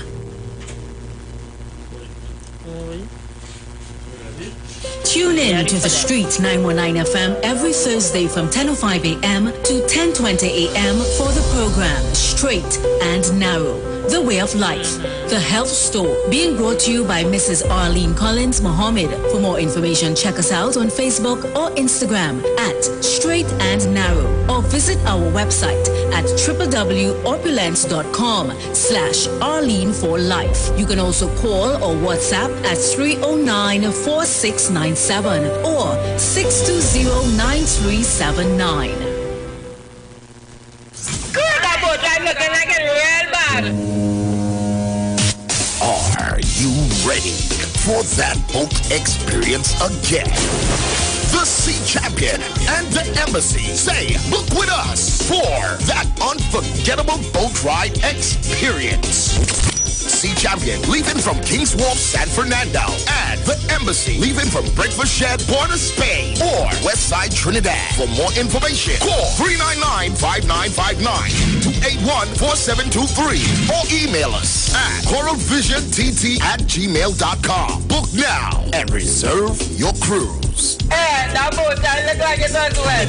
Tune in to the Street 919 FM every Thursday from 10:05 a.m. to 10:20 a.m. for the program Straight and Narrow, The Way of Life, The Health Store, being brought to you by Mrs. Arlene Collins Mohammed. For more information, check us out on Facebook or Instagram at Straight and Narrow, or visit our website at www.opulence.com/Arlene for Life. You can also call or WhatsApp at 309-4697 or 620-9379. Good about I'm looking like it real bad. Are you ready for that boat experience again? The Sea Champion and the Embassy say, book with us for that unforgettable boat ride experience. Sea Champion leaving from King's Wharf, San Fernando, and the Embassy leaving from Breakfast Shed, Port of Spain, or Westside Trinidad. For more information, call 399-5959 to 814723 or email us at coralvisiontT@gmail.com. Book now and reserve your cruise. Hey, that boat, I look like it's as well.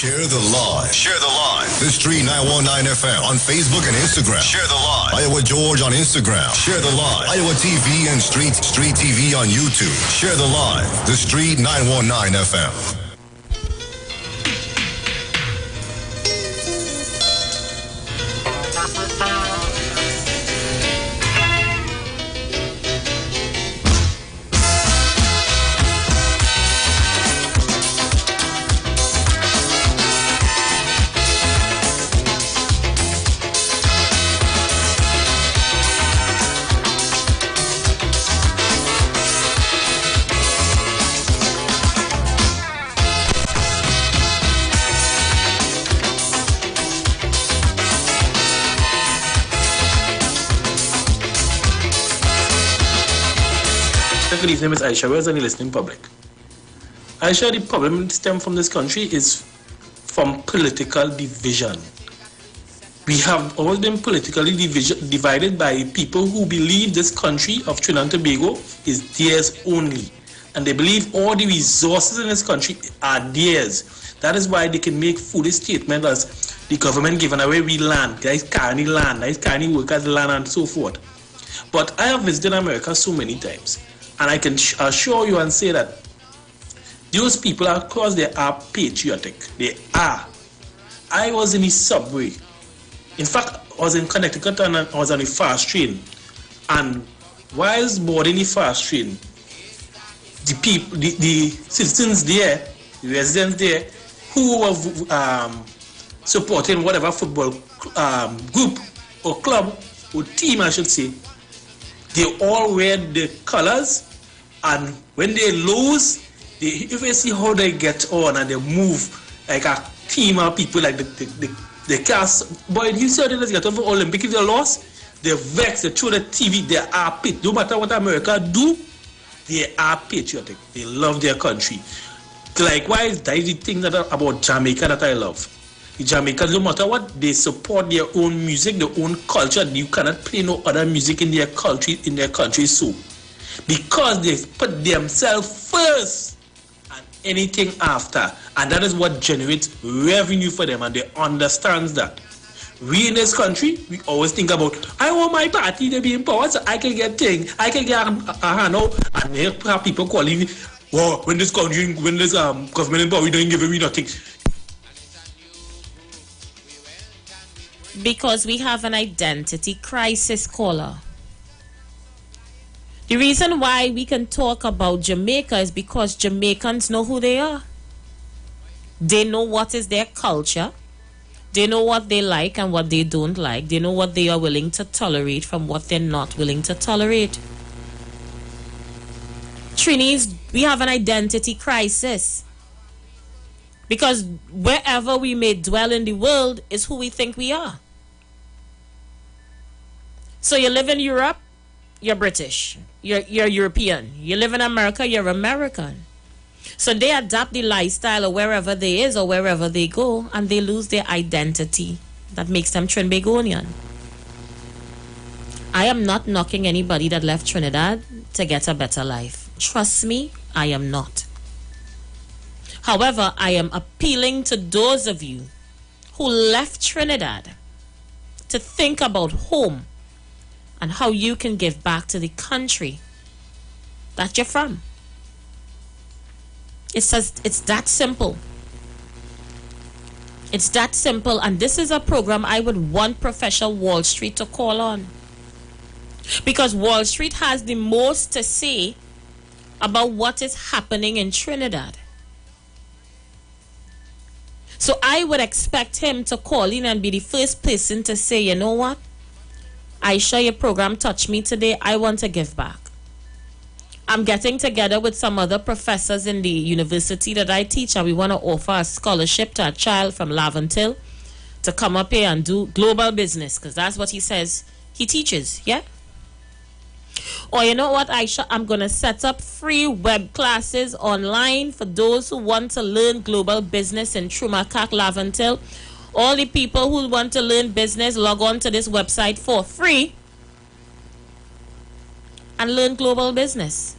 Share the live. Share the live. The Street 919 FM on Facebook and Instagram. Share the live. Iowa George on Instagram. Share the live. Iowa TV and Street TV on YouTube. Share the live. The Street 919 FM. Good evening, Ms. Aisha. Where's any listening public? Aisha, the problem stem from this country is from political division. We have always been politically divided by people who believe this country of Trinidad and Tobago is theirs only. And they believe all the resources in this country are theirs. That is why they can make foolish statements as the government giving away we land, guys carrying land, guys carrying workers land and so forth. But I have visited America so many times. And I can assure you and say that those people, of course, they are patriotic. They are. I was in the subway. In fact, I was in Connecticut and I was on the fast train. And whilst boarding the fast train, the people, the citizens there, the residents there, who were supporting whatever football group or club or team, I should say, they all wear the colors. And when they lose, if you see how they get on and they move like a team of people, like the cast. But you see how they get over Olympic, if they lost, they vex, they throw the TV, they are patriotic. No matter what America do, they are patriotic. They love their country. Likewise, that is the thing about Jamaica that I love. The Jamaicans, no matter what, they support their own music, their own culture. You cannot play no other music in their country so. Because they put themselves first and anything after. And that is what generates revenue for them, and they understand that. We in this country, we always think about, I want my party to be in power so I can get things, I can get a handout. And here have people calling, oh, when this country, when this government in power, we don't give away nothing. Because we have an identity crisis, caller. The reason why we can talk about Jamaica is because Jamaicans know who they are. They know what is their culture. They know what they like and what they don't like. They know what they are willing to tolerate from what they're not willing to tolerate. Trinis, we have an identity crisis. Because wherever we may dwell in the world is who we think we are. So you live in Europe, you're British. You're European. You live in America, you're American. So they adapt the lifestyle of wherever they is or wherever they go, and they lose their identity that makes them Trinbagonian. I am not knocking anybody that left Trinidad to get a better life. Trust me, I am not. However, I am appealing to those of you who left Trinidad to think about home and how you can give back to the country that you're from. It's that simple. It's that simple, and this is a program I would want Professor Wall Street to call on. Because Wall Street has the most to say about what is happening in Trinidad. So I would expect him to call in and be the first person to say, you know what? Aisha, your program touched me today. I want to give back. I'm getting together with some other professors in the university that I teach, and we want to offer a scholarship to a child from Laventille to come up here and do global business, because that's what he says he teaches, yeah? Or you know what, Aisha, I'm going to set up free web classes online for those who want to learn global business in Trumakak, Laventille. All the people who want to learn business, log on to this website for free and learn global business.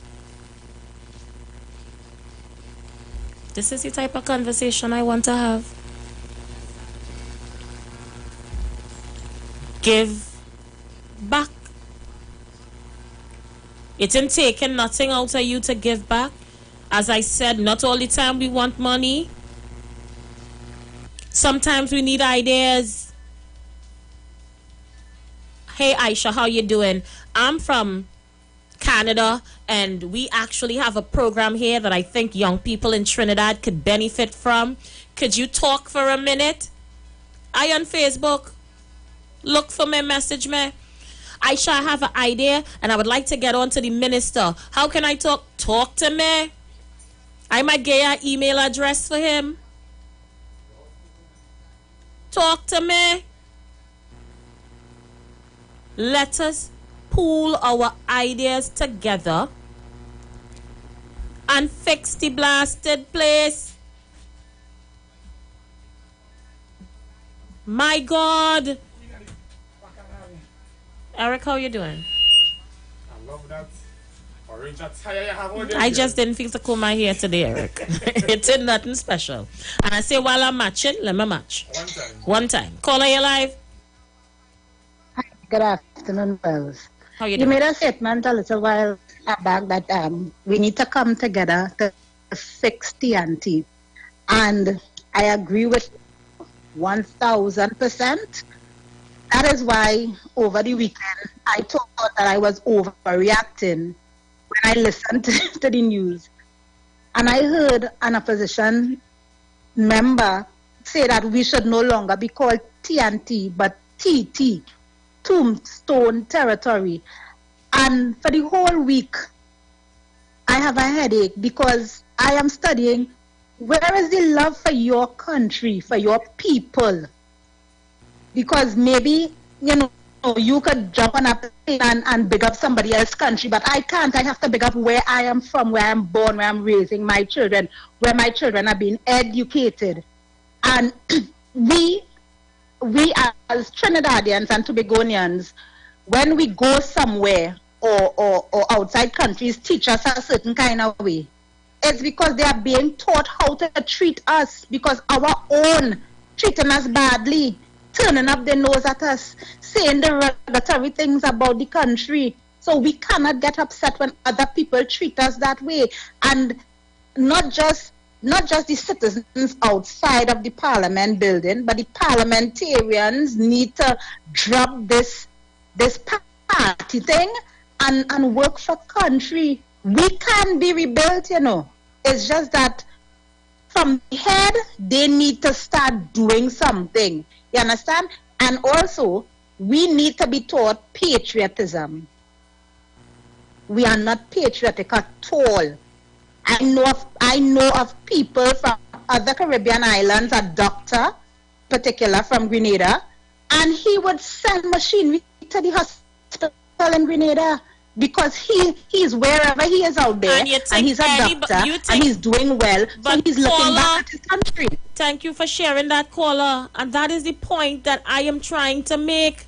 This is the type of conversation I want to have. Give back. It ain't taking nothing out of you to give back. As I said, not all the time we want money. Sometimes we need ideas. Hey Aisha, how you doing? I'm from Canada, and we actually have a program here that I think young people in Trinidad could benefit from. Could you talk for a minute? I on Facebook. Look for me, message me. Aisha, I have an idea and I would like to get on to the minister. How can I talk? Talk to me. I might get your email address for him. Talk to me. Let us pool our ideas together and fix the blasted place. My God. Eric, how you doing? I love that orange attire you have on there. I just didn't feel to comb my hair today, Eric. It ain't nothing special. And I say while I'm matching, let me match. One time. Caller, you live? Hi, good afternoon, Wells. How you You doing? made a statement a little while back that we need to come together to fix TNT. And I agree with 1,000%. That is why over the weekend I thought that I was overreacting when I listened to the news. And I heard an opposition member say that we should no longer be called TNT, but TT, Tombstone Territory. And for the whole week, I have a headache because I am studying where is the love for your country, for your people. Because maybe, you know, you could jump on a plane and big up somebody else's country, but I can't. I have to big up where I am from, where I'm born, where I'm raising my children, where my children are being educated. And we as Trinidadians and Tobagonians, when we go somewhere or outside countries teach us a certain kind of way, it's because they are being taught how to treat us, because our own treating us badly, turning up their nose at us, saying derogatory things about the country. So we cannot get upset when other people treat us that way. And not just the citizens outside of the parliament building, but the parliamentarians need to drop this party thing and work for country. We can be rebuilt, you know. It's just that from the head, they need to start doing something. You understand? And also, we need to be taught patriotism. We are not patriotic at all. I know of people from other Caribbean islands, a doctor, particular from Grenada, and he would send machinery to the in Grenada because he's wherever he is out there, and he's a doctor, and he's doing well, so he's looking back at his country. Thank you for sharing that, caller, and that is the point that I am trying to make.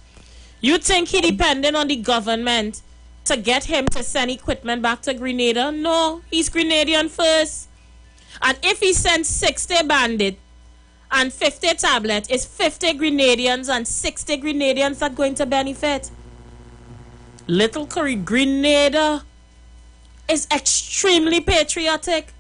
You think he dependent on the government to get him to send equipment back to Grenada? No, he's Grenadian first. And if he sends 60 bandits and 50 tablets, it's 50 Grenadians and 60 Grenadians that are going to benefit. Little Curry, Grenada is extremely patriotic.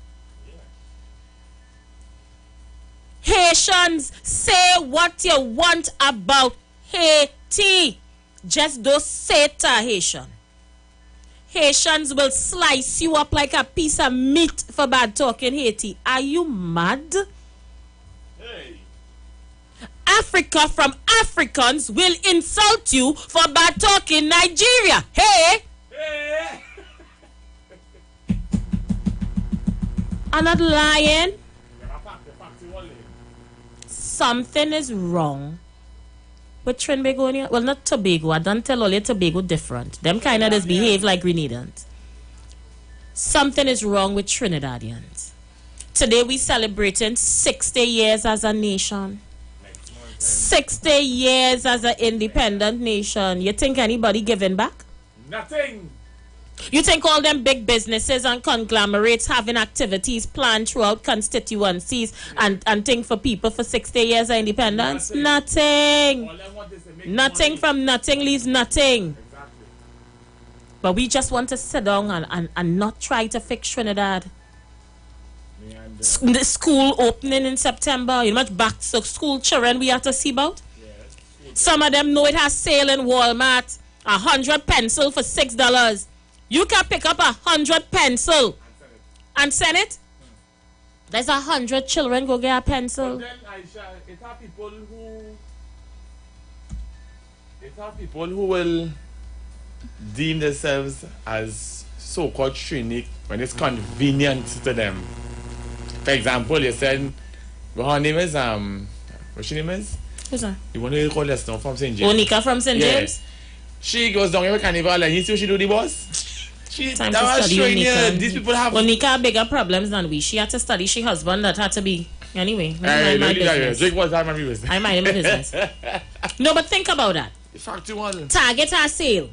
Haitians, say what you want about Haiti. Just don't say it to a Haitian. Haitians will slice you up like a piece of meat for bad talking Haiti. Are you mad? Hey. Africa from Africans will insult you for bad talking Nigeria. Hey! Hey. I'm not lying. Something is wrong with Trinbago. Well, not Tobago. I don't tell all you Tobago different. Them kind of just behave like Grenadians. Something is wrong with Trinidadians. Today we celebrating 60 years as a nation. 60 years as an independent nation. You think anybody giving back? Nothing. You think all them big businesses and conglomerates having activities planned throughout constituencies and thing for people for 60 years of independence? Nothing. Nothing from nothing leaves nothing. Exactly. But we just want to sit down and not try to fix Trinidad. The school opening in September. You know much back to school children we have to see about? Yes. Some of them know it has sale in Walmart. 100 pencil for $6. You can pick up 100 pencil and send it. There's 100 children go get a pencil. But then, Aisha, it are people who will deem themselves as so-called Trini when it's convenient to them. For example, you said, her name is, what's your name is? Who's that? You want to call us from St. James? Onika from St. James? She goes down every carnival and you see what she do the boss? Time to study Onika. These people have... Onika have bigger problems than we. She had to study she husband that had to be... Anyway, I mind my business. Drink water, I mind my business. I mind my business. No, but think about that. Target has sale.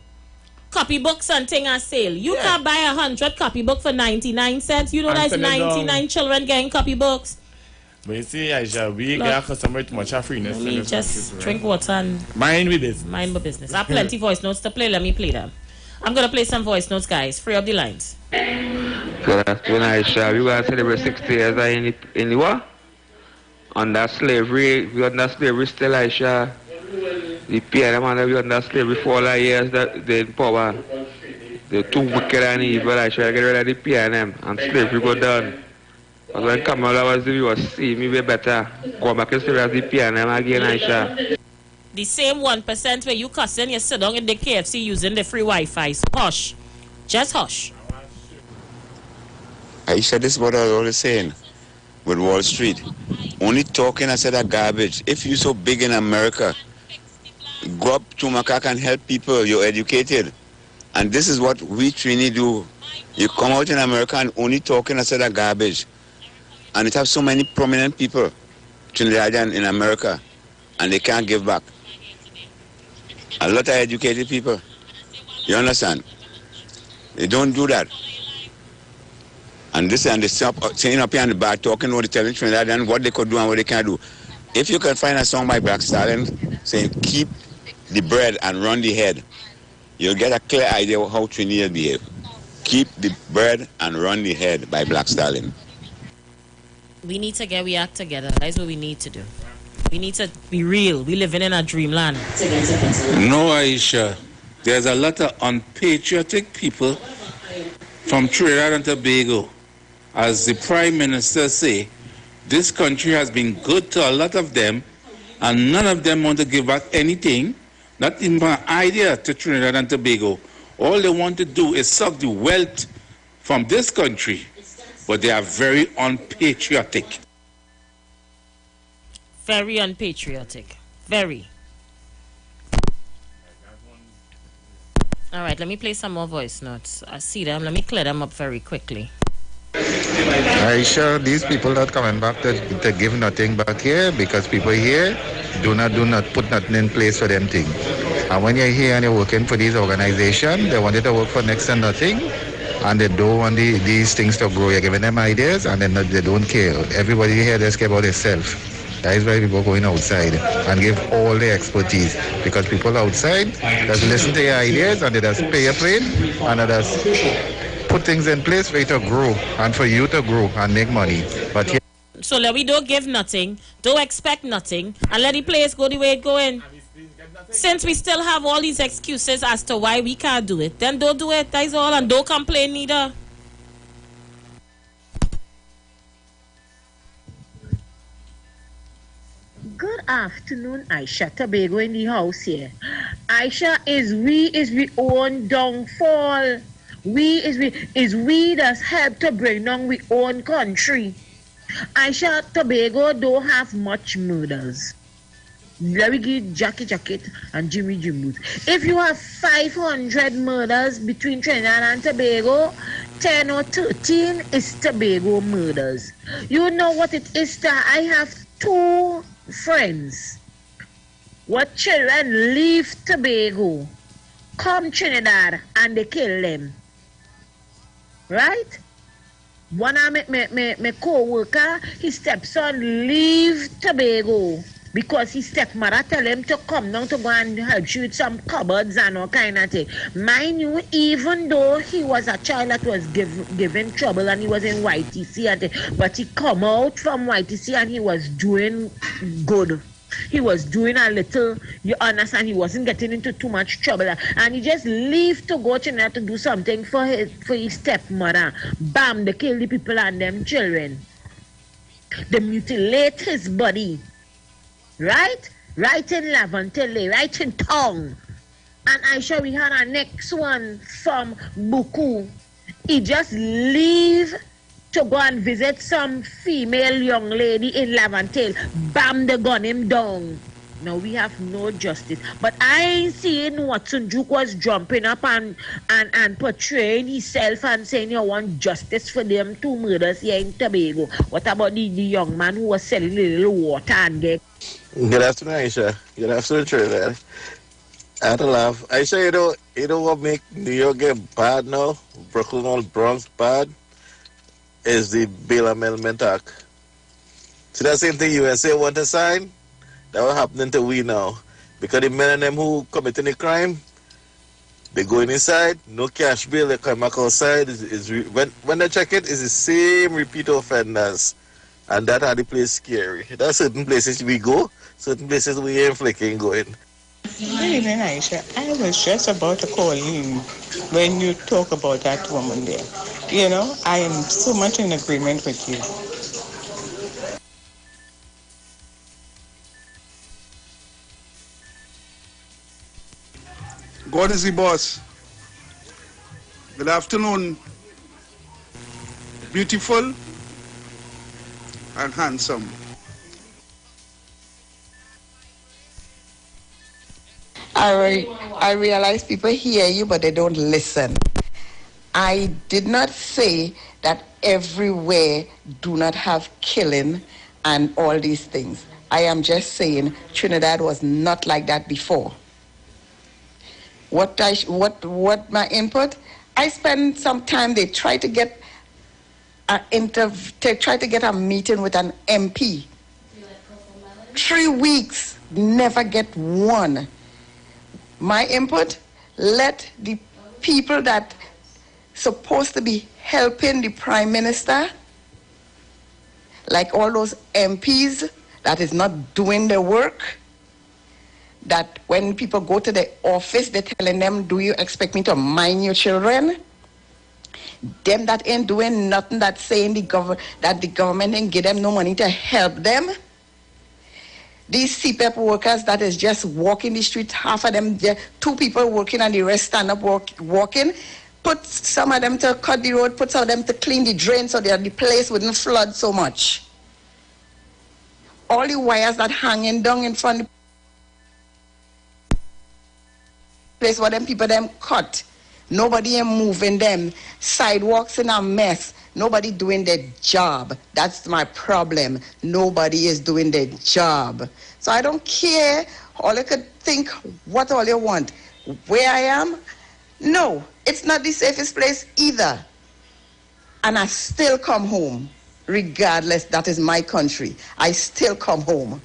Copybooks and thing are sale. You can buy 100 copybook for 99 cents. You know there's 99 children getting copybooks. But you see, Aisha, we get customer too much freeness. Let me just drink water and... Mind with this. Mind my business. I have plenty voice notes to play. Let me play them. I'm going to play some voice notes, guys. Free up the lines. So that's when Aisha, we going to celebrate 60 years in the war. Under slavery, we under slavery still, Aisha. The PNM, we under slavery for all the years that they in power. They're too wicked and evil. I should get rid of the PNM and slavery go down. But when Kamala was the viewer, see me be better. Go back and slavery as the PNM again, Aisha. The same 1% where you cussing, you sit down in the KFC using the free Wi-Fi. So hush. Just hush. Aisha, this is what I was always saying with Wall Street. Only talking I said that garbage. If you're so big in America, go up to Macaque and help people. You're educated. And this is what we Trini do. You come out in America and only talking I said that garbage. And it has so many prominent people, Trinidadian in America, and they can't give back. A lot of educated people. You understand? They don't do that. And this and they saying up here on the back talking what they telling Trinidadian what they could do and what they can't do. If you can find a song by Black Stallion saying keep the bread and run the head, you'll get a clear idea of how Trinidad behave. Keep the bread and run the head by Black Stallion. We need to get we act together. That's what we need to do. We need to be real. We living in a dreamland. No, Aisha. There's a lot of unpatriotic people from Trinidad and Tobago. As the Prime Minister say, this country has been good to a lot of them, and none of them want to give back anything, not even an idea to Trinidad and Tobago. All they want to do is suck the wealth from this country, but they are very unpatriotic. Very unpatriotic. Very. All right, let me play some more voice notes. I see them. Let me clear them up very quickly. Aisha, these people not coming back to give nothing back here because people here do not put nothing in place for them thing. And when you're here and you're working for these organizations, they want you to work for next to nothing, and they don't want these things to grow. You're giving them ideas, and then they don't care. Everybody here just care about themselves. That is why people going outside and give all their expertise, because people outside just listen to your ideas and they just pay your plate and they just put things in place for you to grow and for you to grow and make money. But here, so let we don't give nothing, don't expect nothing, and let the place go the way it going. Since we still have all these excuses as to why we can't do it, then don't do it, that is all, and don't complain neither. Good afternoon, Aisha. Tobago in the house here. Aisha, is we own downfall. We that's help to bring down we own country. Aisha, Tobago don't have much murders. Let me give Jackie and Jimmy Booth. If you have 500 murders between Trinidad and Tobago, 10 or 13 is Tobago murders. You know what it is that I have 2 friends. What children leave Tobago, come Trinidad, and they kill them. Right? One of my co-worker, his stepson leave Tobago because his stepmother tell him to come down to go and help shoot some cupboards and all kind of thing. Mind you, even though he was a child that was given trouble and he was in YTC, but he come out from YTC and he was doing good. He was doing a little, you understand, he wasn't getting into too much trouble. And he just leave to go to do something for his stepmother. Bam, they kill the people and them children. They mutilate his body. Right? Right in Laventille, right in town. And Aisha, we had our next one from Buku. He just leave to go and visit some female young lady in Laventille. Bam, they gun him down. Now we have no justice. But I ain't seeing Watson Duke was jumping up and portraying himself and saying you want justice for them 2 murders here in Tobago. What about the young man who was selling a little water and get? Good afternoon, Aisha. Good afternoon, Trinidad. I had to laugh. Aisha, you know what make New York get bad now? Brooklyn or Bronx bad? Is the Bail Amendment Act. See that same thing USA want to sign? That was happening to we now. Because the men and them who committing the crime, they go inside, no cash bail, they come back outside. When they check it, it's the same repeat offenders. And that had the place scary. There are certain places we go, certain places we ain't flicking going. Good evening, Aisha. I was just about to call you when you talk about that woman there. You know, I am so much in agreement with you. God is the boss. Good afternoon. Beautiful and handsome. I realize people hear you, but they don't listen. I did not say that everywhere do not have killing and all these things. I am just saying Trinidad was not like that before. What my input? I spent some time. They tried to get a meeting with an MP. 3 weeks, never get one. My input, let the people that supposed to be helping the Prime Minister, like all those MPs that is not doing their work, that when people go to the office, they're telling them, do you expect me to mind your children? Them that ain't doing nothing, that's saying that the government ain't give them no money to help them. These CPEP workers that is just walking the street, half of them, 2 people working and the rest stand up walking. Put some of them to cut the road, put some of them to clean the drain so that the place wouldn't flood so much. All the wires that hanging down in front of the place where them people them cut. Nobody ain't moving them. Sidewalks in a mess. Nobody doing their job. That's my problem. Nobody is doing their job. So I don't care. All you could think what all you want. Where I am? No, it's not the safest place either. And I still come home. Regardless, that is my country. I still come home.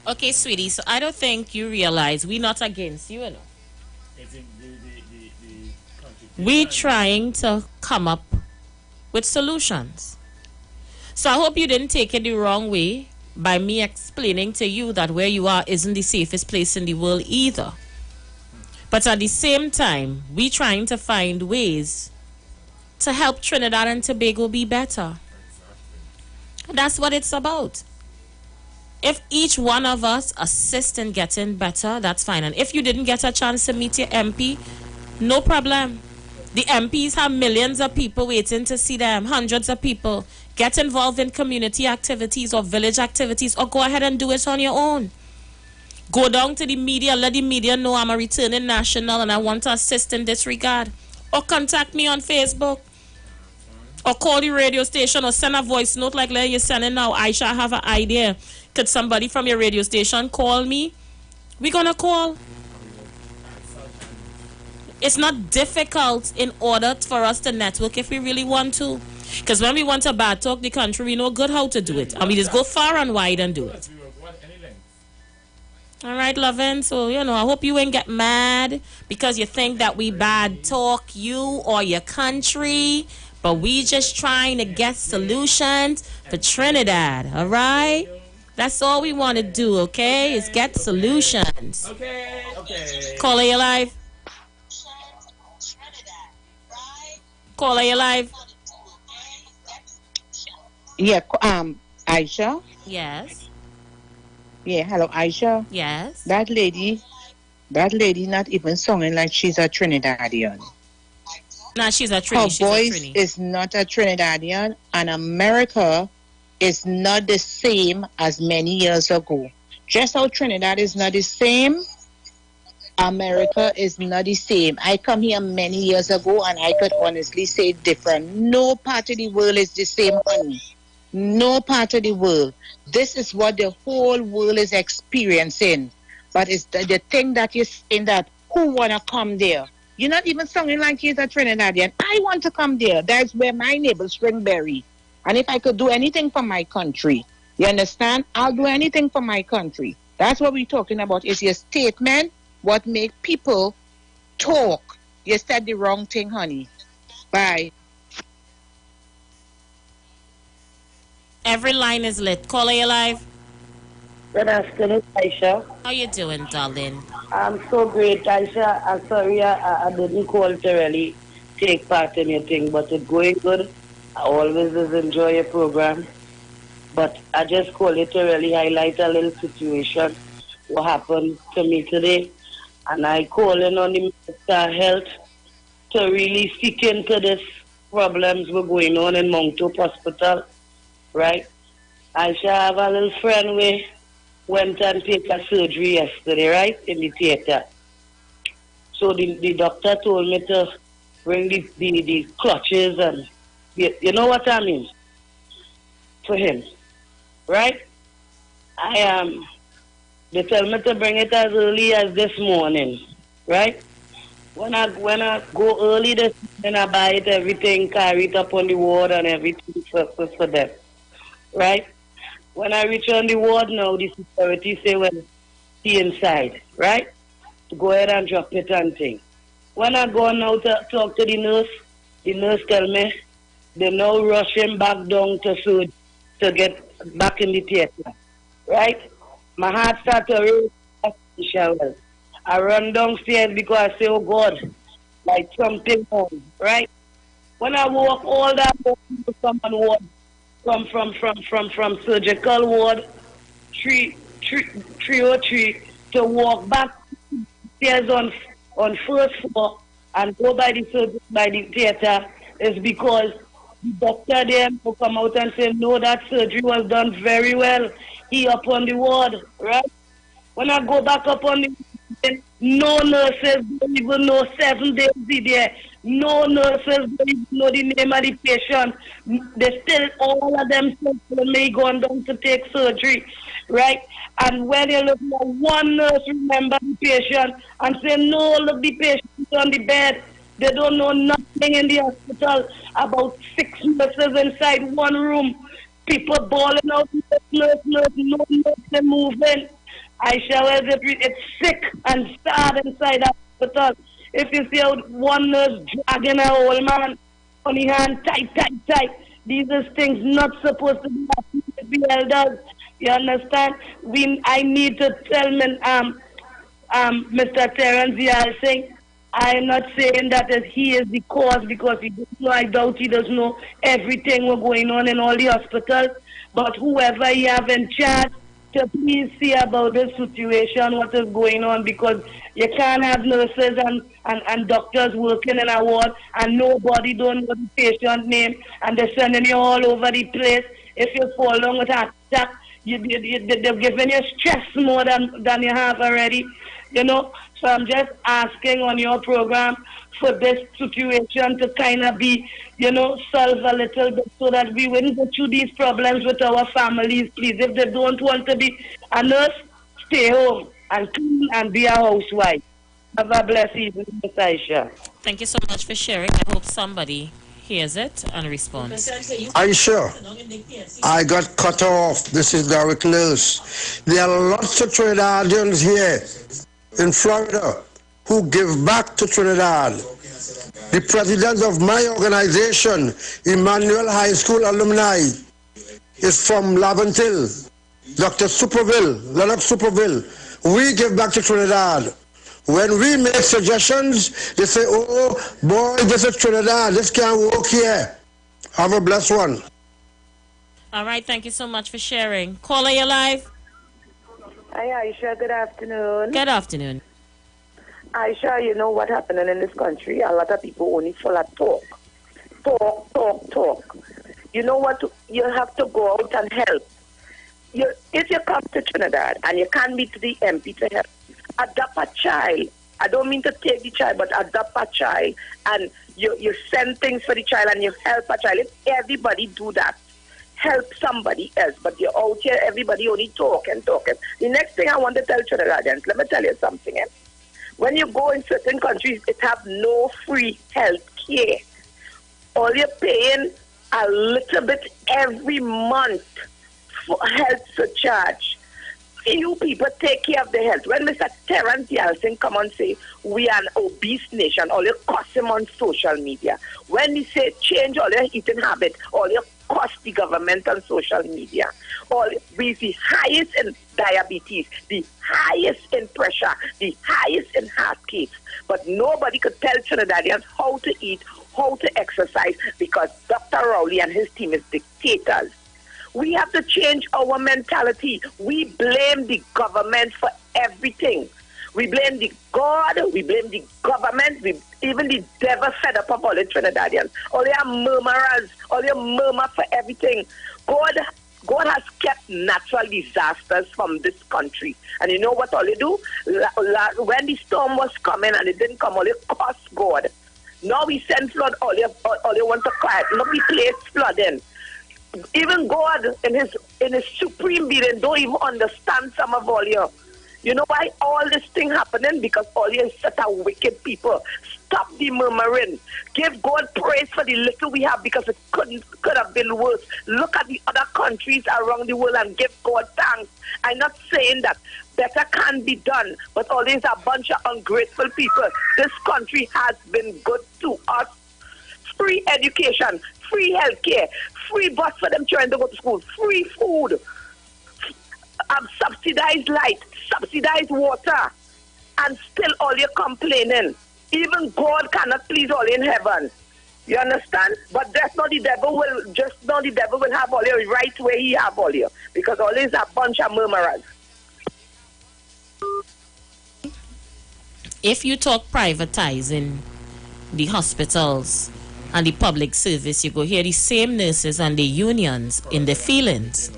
Okay, sweetie, so I don't think you realize we're not against you, you know. We're trying to come up with solutions. So I hope you didn't take it the wrong way by me explaining to you that where you are isn't the safest place in the world either. But at the same time, we're trying to find ways to help Trinidad and Tobago be better. That's what it's about. If each one of us assist in getting better, that's fine. And if you didn't get a chance to meet your MP, no problem. The MPs have millions of people waiting to see them, hundreds of people. Get involved in community activities or village activities, or go ahead and do it on your own. Go down to the media, let the media know I'm a returning national and I want to assist in this regard. Or contact me on Facebook. Or call the radio station or send a voice note like you're sending now. Aisha, I have an idea. Could somebody from your radio station call me? We're going to call. It's not difficult in order for us to network if we really want to. Because when we want to bad talk the country, we know good how to do it. And we just go far and wide and do it. All right, loving. So, I hope you ain't get mad because you think that we bad talk you or your country. But we just trying to get solutions for Trinidad, all right? That's all we want to do, okay? Is get solutions. Okay. Caller, you live? Caller, you live? Yeah, Aisha? Yes. Yeah, hello, Aisha? Yes. That lady not even singing like she's a Trinidadian. Nah, she's a Her Trini. She's a voice Trini. is not a Trinidadian, and America is not the same as many years ago. Just how Trinidad is not the same, America is not the same. I come here many years ago, and I could honestly say different. No part of the world is the same, honey. No part of the world. This is what the whole world is experiencing. But it's the thing that you're saying that who want to come there? You're not even sounding like you're a Trinidadian. I want to come there. That's where my neighbor Springberry. And if I could do anything for my country, you understand? I'll do anything for my country. That's what we're talking about. Is your statement what make people talk. You said the wrong thing, honey. Bye. Every line is lit. Caller, you live? Good afternoon, Aisha. How you doing, darling? I'm so great, Aisha. I'm sorry I didn't call to really take part in your thing, but it's going good. I always enjoy your program. But I just call it to really highlight a little situation, what happened to me today. And I call in on the Minister of Health to really seek into this problems we're going on in Mount Hope Hospital, right? Aisha, I have a little friend who went and take a surgery yesterday, right, in the theater. So the doctor told me to bring the clutches and, you know what I mean, for him, right? They tell me to bring it as early as this morning, right? When I go early this morning, I buy it, everything, carry it up on the ward and everything for them, right? When I reach on the ward now, the security say, well, see inside, right? To go ahead and drop it and thing. When I go now to talk to the nurse tell me they now rushing back down to get back in the theater, right? My heart started to race. I run downstairs because I say, oh God, like something wrong, right? When I walk all that from ward, from surgical ward 303 to walk back stairs on first floor and go by the theater is because the doctor there will come out and say, no, that surgery was done very well. He up on the ward, right? When I go back up on the No nurses don't even know 7 days there. No nurses don't even know the name of the patient. They still, all of them still may gone down to take surgery, right? And when you look at one nurse remember the patient and say, no, look, the patient is on the bed. They don't know nothing in the hospital. About 6 nurses inside one room. People bawling out, nurse, no nurse moving. It's sick and sad inside the hospital. If you see out one nurse dragging a old man on his hand, tight. These are things not supposed to be happening with the elders. You understand? I need to tell Mr. Terence Yalsing, I'm not saying that he is the cause because he doesn't know. I doubt he doesn't know everything what's going on in all the hospitals. But whoever he have in charge, to please see about this situation, what is going on, because you can't have nurses and doctors working in a ward and nobody don't know the patient name and they're sending you all over the place. If you fall down with an attack, they're giving you stress more than you have already, you know. So I'm just asking on your program for this situation to kind of be, you know, solve a little bit so that we wouldn't go through these problems with our families, please. If they don't want to be a nurse, stay home and clean and be a housewife. Have a blessed evening, Miss Aisha. Thank you so much for sharing. I hope somebody hears it and responds. Aisha, I got cut off. This is Derek Nurse. There are lots of Trinidadians here in Florida who give back to Trinidad. The president of my organization, Emmanuel High School Alumni, is from Laventille, Dr. Lennox Superville. We give back to Trinidad. When we make suggestions, they say, oh boy, this is Trinidad, this can't work here. Have a blessed one. All right, thank you so much for sharing. Caller, you're live. Hi, Aisha. Good afternoon. Good afternoon. Aisha, you know what happening in this country? A lot of people only full of talk. Talk. You know what? You have to go out and help. If you come to Trinidad and you can't meet the MP to help, adopt a child. I don't mean to take the child, but adopt a child. And you send things for the child and you help a child. If everybody do that, help somebody else. But you're out here, everybody only talking. The next thing I want to tell Trinidadians, let me tell you something. When you go in certain countries, it have no free health care. All you're paying a little bit every month for health surcharge. You people take care of the health. When Mr. Terence Yalsing come and say we are an obese nation, all you cost him on social media. When he say change all your eating habit, all you cost the government on social media. We the highest in diabetes, the highest in pressure, the highest in heart case. But nobody could tell Trinidadians how to eat, how to exercise, because Dr. Rowley and his team is dictators. We have to change our mentality. We blame the government for everything. We blame the God, we blame the government, even the devil fed up of all the Trinidadians. All they are murmurers, all they murmur for everything. God has kept natural disasters from this country. And you know what all they do? When the storm was coming and it didn't come, all they cost God. Now we send flood, all they want to quiet. Nobody plays flooding. Even God in his supreme being don't even understand some of all you. You know why all this thing happening? Because all you is such a wicked people. Stop the murmuring. Give God praise for the little we have, because it could have been worse. Look at the other countries around the world and give God thanks. I'm not saying that better can be done, but all these are a bunch of ungrateful people. This country has been good to us. Free education, free health care, free bus for them trying to go to school, free food, subsidized light, subsidized water, and still all you're complaining. Even God cannot please all in heaven. You understand? But that's not the devil will have all you right where he have all you, because all is a bunch of murmurers. If you talk privatizing the hospitals and the public service, you go hear the same nurses and the unions in the feelings.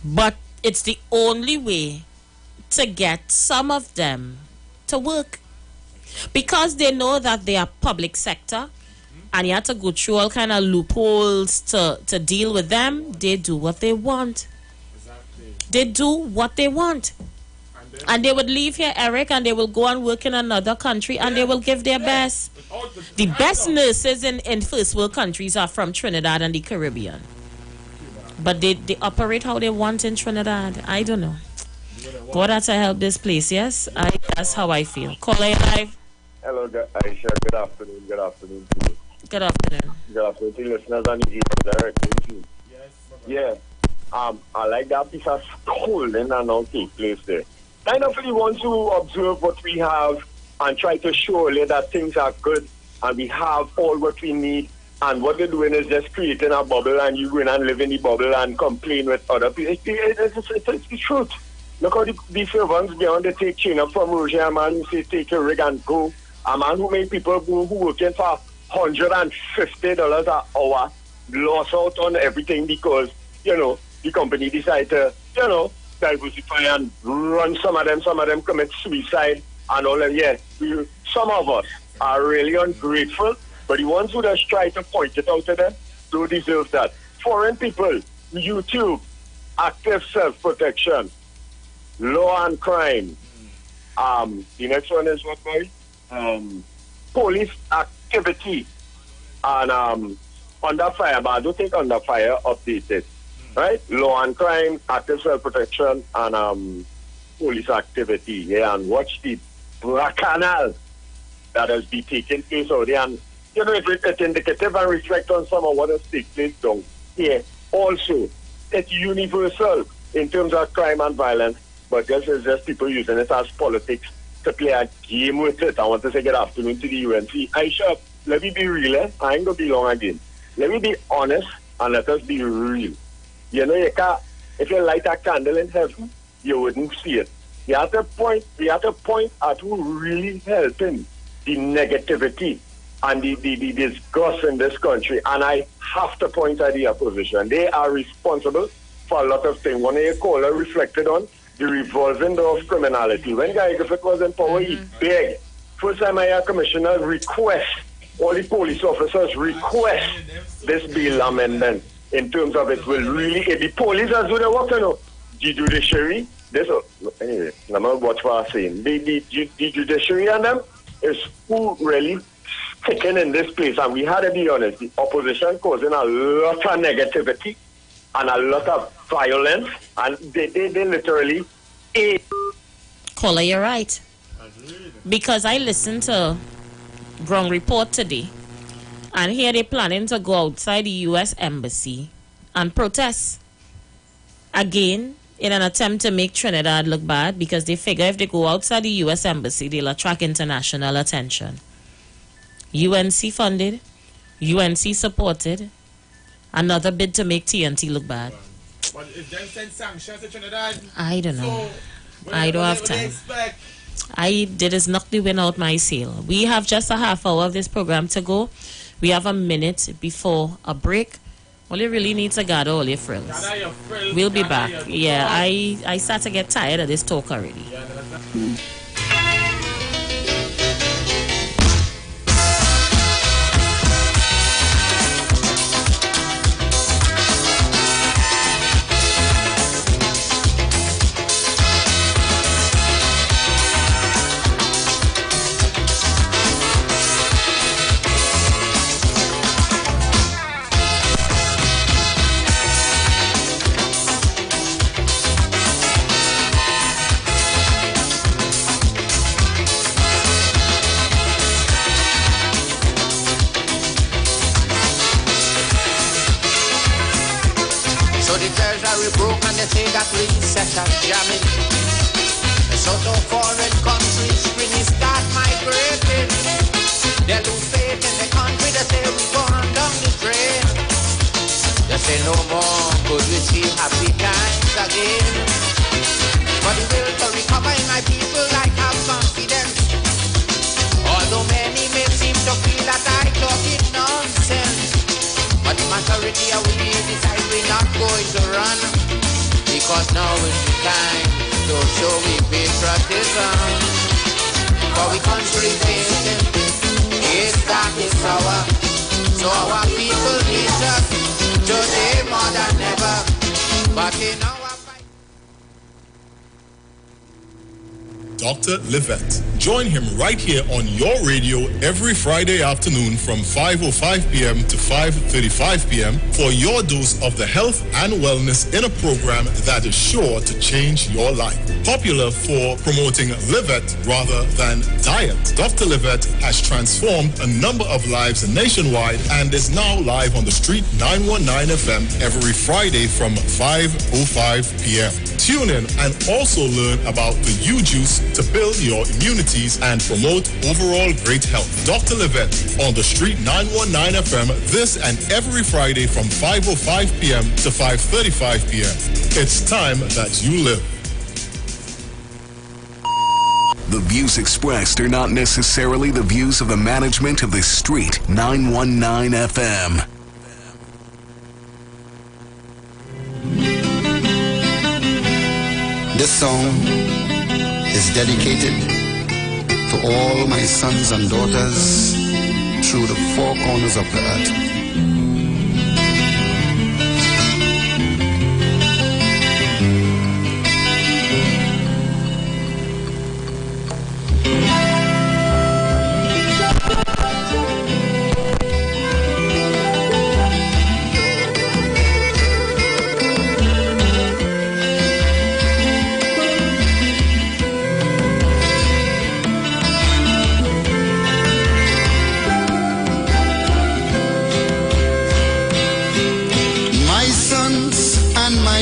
But it's the only way to get some of them to work. Because they know that they are public sector and you have to go through all kind of loopholes to deal with them, they do what they want. They do what they want. And they would leave here, Eric, and they will go and work in another country and they will give their best. The best nurses in first world countries are from Trinidad and the Caribbean. But they operate how they want in Trinidad. I don't know. God has to help this place, yes? That's how I feel. Caller live. Hello, Aisha. Good afternoon. Good afternoon to you. Good afternoon. Good afternoon to listeners on the air directly to you. Yeah. I like that piece of schooling and all take place there. Kind of really want to observe what we have and try to show you that things are good and we have all what we need. And what they're doing is just creating a bubble and you go in and live in the bubble and complain with other people. It's the truth. Look how the servants beyond they take chain up from Roger, a man who say take a rig and go. A man who made people who working for $150 an hour lost out on everything because, the company decided to, diversify and run some of them commit suicide and all that. Yeah, some of us are really ungrateful, but the ones who just try to point it out to them don't deserve that. Foreign people, YouTube, active self-protection, law and crime. The next one is what, boy? Police activity and under fire, but I don't think under fire updated. Right? Law and crime, active self-protection, and police activity. Yeah, and watch the bacchanal that has been taking place out there. And, it's indicative and reflect on some of what has taken place down here. Also, it's universal in terms of crime and violence, but this is just people using it as politics to play a game with it. I want to say good afternoon to the UNC. Aisha, let me be real. I ain't going to be long again. Let me be honest and let us be real. You can't, if you light a candle in heaven, you wouldn't see it. You have to point at who really helping the negativity and the disgust in this country. And I have to point at the opposition. They are responsible for a lot of things. One of your caller reflected on the revolving door of criminality. When Guy Griffith was in power, he begged. First time I heard commissioner request, all the police officers request this bill amendment. In terms of it will really, the police as well, what the judiciary, anyway, I'm not what I'm saying. The judiciary and them is who really sticking in this place. And we had to be honest, the opposition causing a lot of negativity and a lot of violence, and they literally ate. Caller, you're right. Because I listened to Ground Report today. And here they're planning to go outside the U.S. Embassy and protest. Again, in an attempt to make Trinidad look bad, because they figure if they go outside the U.S. Embassy, they'll attract international attention. UNC funded, UNC supported, another bid to make TNT look bad. But is them send sanctions to Trinidad? I don't know. So, I don't have time. It is knock the wind out my sail. We have just a half hour of this program to go. We have a minute before a break. Well, you really need to gather all your frills. We'll be back. Yeah, I start to get tired of this talk already. jamming. So to foreign countries, spring is start migrating. They lose faith in the country, they say we going down the drain. They say no more could we see happy times again. But the will to recover in my people, I have confidence. Although many may seem to feel that I talk it nonsense, but the majority of we decide we're not going to run, because now is the time don't show we patriotism. For we country facing, it's dark, it's sour. So our people need us today more than ever. But in our Dr. Livette. Join him right here on your radio every Friday afternoon from 5:05 p.m. to 5:35 p.m. for your dose of the health and wellness in a program that is sure to change your life. Popular for promoting Livette rather than diet, Dr. Livette has transformed a number of lives nationwide and is now live on the Street 919 FM every Friday from 5:05 p.m. Tune in and also learn about the U-Juice to build your immunities and promote overall great health. Dr. Livette on the Street 919 FM this and every Friday from 5:05 p.m. to 5:35 p.m. It's time that you live. The views expressed are not necessarily the views of the management of the Street 919 FM. This song is dedicated to all my sons and daughters through the four corners of the earth.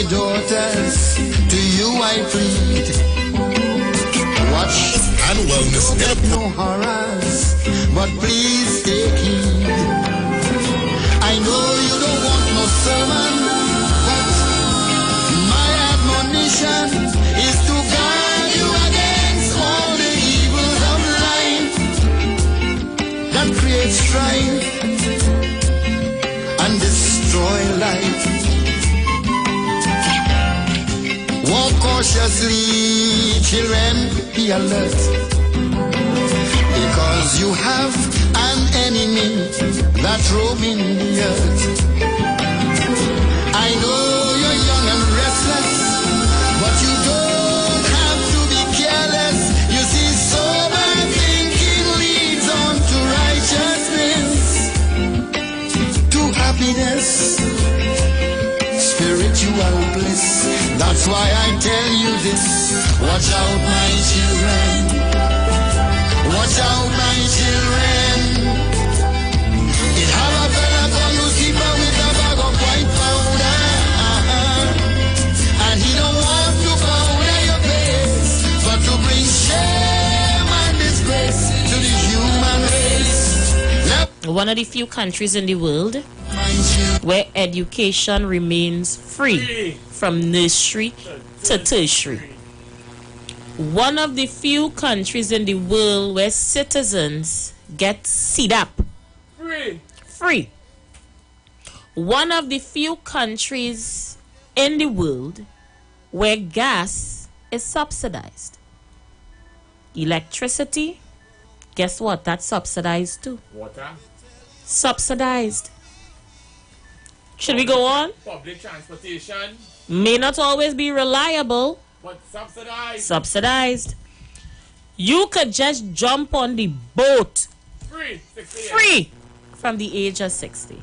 Daughters, to you I plead. Watch and wellness. No horrors, but please take heed. I know you don't want no sermon, but my admonition is to guard you against all the evils of life that create strife and destroy life. Walk cautiously, children, be alert, because you have an enemy that roaming the earth. I know you're young and restless, but you don't have to be careless. You see, sober thinking leads on to righteousness, to happiness, spiritual bliss. That's why I tell you this. Watch out, my children. Watch out, my children. It have a fella called Lucifer with a bag of white powder, and he don't want to powder your face, but to bring shame and disgrace to the human race. One of the few countries in the world where education remains free from nursery to tertiary. One of the few countries in the world where citizens get seat up. Free. One of the few countries in the world where gas is subsidized. Electricity, guess what? That's subsidized too. Water? Subsidized. Should we go on? Public transportation. May not always be reliable. But subsidized. Subsidized. You could just jump on the boat. Free. From the age of 60.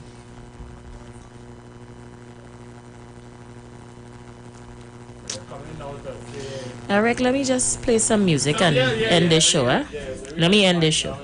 Eric, let me just play some music and end this show. Let me end this show.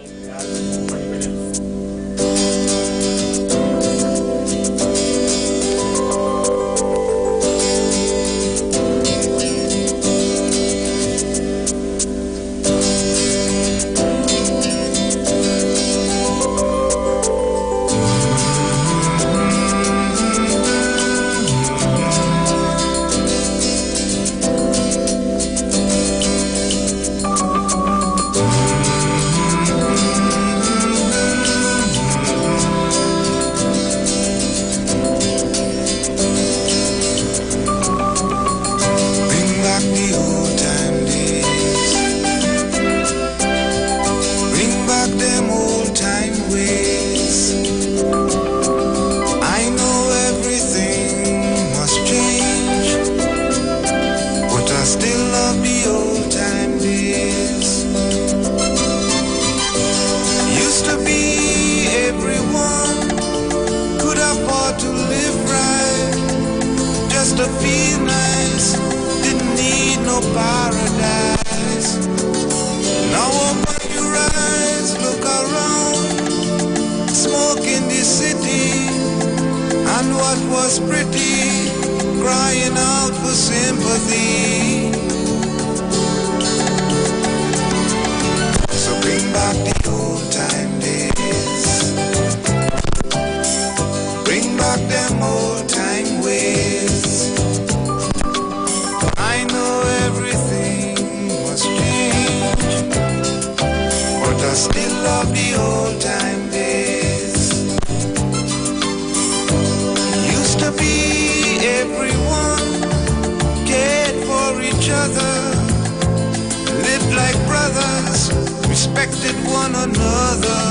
what was pretty, crying out for sympathy. So bring back the old time days. Bring back them old time ways. I know everything must change, but I still love the old time days. Used to be everyone cared for each other, lived like brothers, respected one another.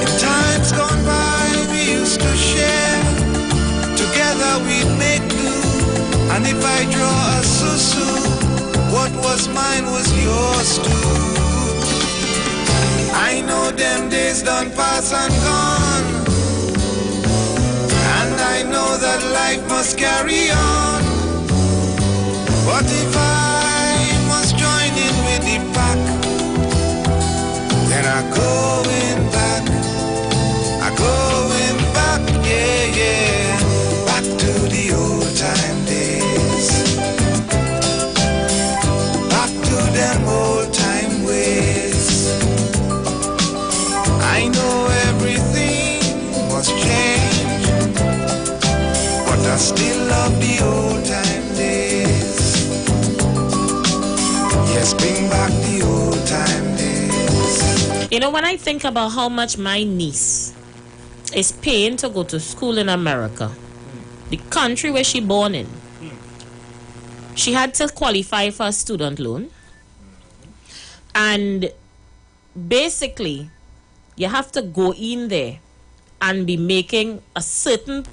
In times gone by, we used to share, together we'd make do. And if I draw a susu, what was mine was yours too. I know them days done pass and gone, and I know that life must carry on. But if I must join in with the pack, then I'm going back. I'm going back, yeah, yeah, back to the old time days, back to them old time ways. I know everything must change, but I still love the old time days. Yes, bring back the old time days. You know, when I think about how much my niece is paying to go to school in America, the country where she born in, she had to qualify for a student loan. And basically, you have to go in there and be making a certain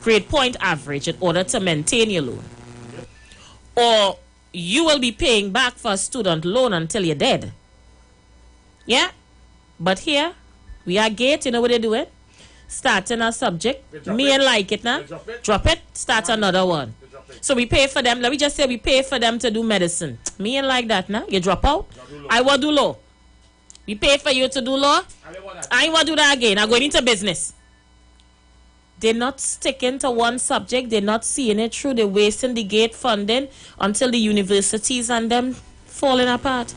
grade point average in order to maintain your loan. Or you will be paying back for a student loan until you're dead. Yeah? But here, we are gate, you know what they do it? Starting a subject, me ain't like it now. Drop it, start another one. So we pay for them, let me just say we pay for them to do medicine. Me ain't like that now. You drop out, I will do law. We pay for you to do law, I ain't want to do that again. I'm going into business. They're not sticking to one subject, they're not seeing it through, they're wasting the gate funding until the universities and them falling apart.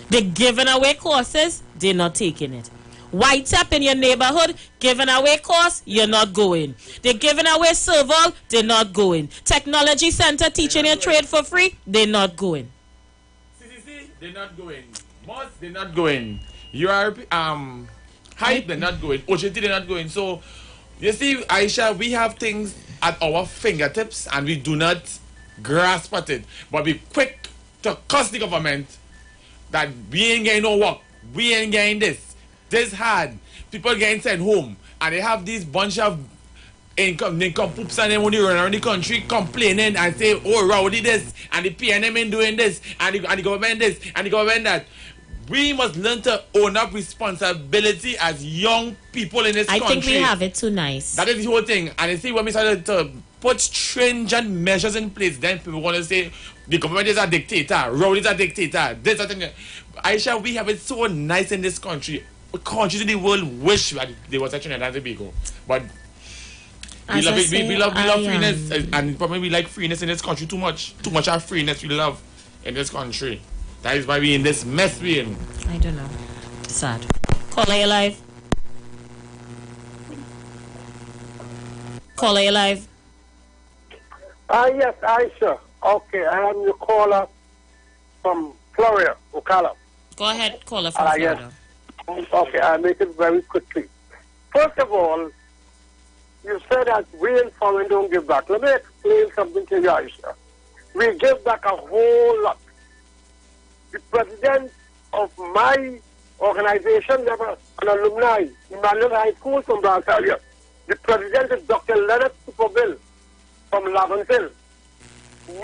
They're giving away courses, they're not taking it. White up in your neighborhood, giving away course, you're not going. They're giving away serval, they're not going. Technology center teaching you trade for free, they're not going. CCC, they're not going. Moss, they're not going. URP, Hype, they're not going. OJT, they're not going. So, you see, Aisha, we have things at our fingertips and we do not grasp at it. But be quick to cuss the government that we ain't getting no work. We ain't getting this. This hard. People getting sent home. And they have these bunch of income poops and them when they run around the country complaining and say, oh, rowdy this, and the PNM ain't doing this, and the government this, and the government that. We must learn to own up responsibility as young people in this country. I think we have it too nice. That is the whole thing. And you see, when we started to put stringent measures in place, then people want to say the government is a dictator, road is a dictator, this, that, and Aisha, we have it so nice in this country. Countries in the world wish that there was such an Trinidad and Tobago. But we love it. We love freeness, and probably we like freeness in this country too much. Too much of freeness we love in this country. That is why we in this mess we in. I don't know. Sad. Caller, you live. Caller, you live. Yes, Aisha. Okay, I am your caller from Florida, Ocala. Go ahead, caller from Florida. Yes. Okay, I'll make it very quickly. First of all, you said that we in foreign don't give back. Let me explain something to you, Aisha. We give back a whole lot. The president of my organization, never an alumni, Emmanuel High School from Brasilia. The president is Dr. Leonard Superville from Laventille.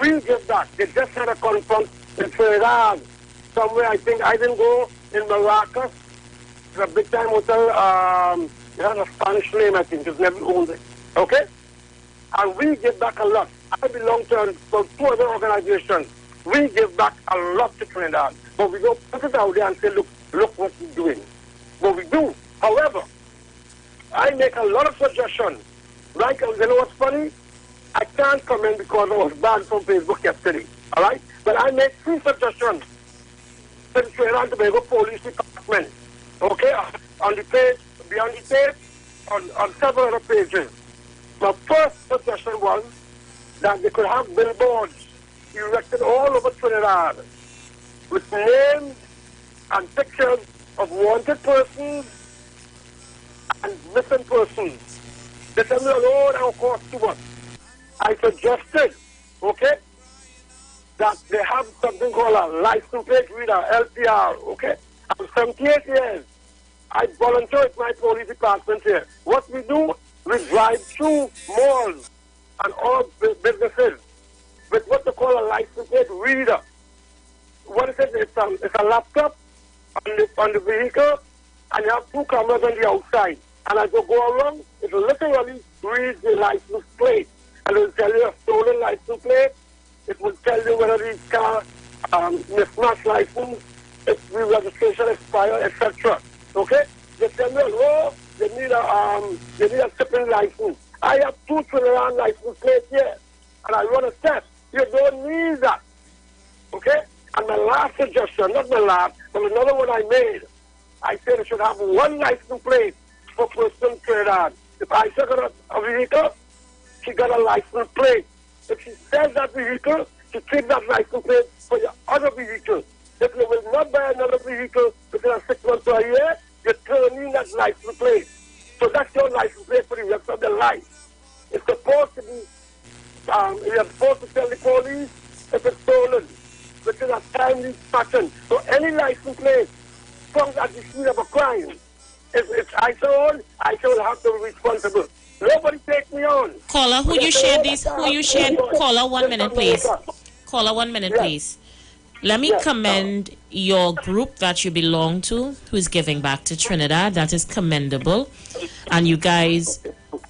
We give back. They just had a conference in Trinidad, somewhere I think I didn't go, in Maracas. It's a big time hotel. It has a Spanish name, I think. It's never owned it. Okay? And we give back a lot. I belong to two other organizations. We give back a lot to Trinidad. But we don't put it out there and say, look what we're doing. But we do. However, I I make a lot of suggestions. Right? You know what's funny? I can't comment because I was banned from Facebook yesterday. All right? But I made 3 suggestions to the Trinidad and Tobago Police Department. Okay? On the page, beyond the page, on several other pages. My first suggestion was that they could have billboards erected all over Trinidad with names and pictures of wanted persons and missing persons. They tell me alone how cost too much. I suggested, okay, that they have something called a license plate reader, LPR, okay? I'm 78 years. I volunteer with my police department here. What we do, we drive through malls and all businesses with what they call a license plate reader. What is it? It's a laptop on the vehicle, and you have 2 cameras on the outside. And as you go along, it literally reads the license plate. And it will tell you a stolen license plate. It will tell you whether the car mismatched license, if the registration expired, etc. Okay? They tell me, oh, they need a shipping license. I have 2 Trinidad license plates here, and I run a test. You don't need that. Okay? And my last suggestion, not my last, but another one I made, I said I should have 1 license plate for person Trinidad. If I got a vehicle, she got a license plate. If she sells that vehicle, she keeps that license plate for your other vehicle. If you will not buy another vehicle within 6 months or a year, you turn in that license plate. So that's your license plate for the rest of your life. It's supposed to be, you're supposed to tell the police if it's stolen within a timely fashion. So any license plate found at the scene of a crime, if it's ISO, ISO will have to be responsible. Nobody take me on. Caller, who you shared this? Who you shared? Caller, 1 minute, please. Caller, 1 minute, please. Let me commend your group that you belong to, who is giving back to Trinidad. That is commendable. And you guys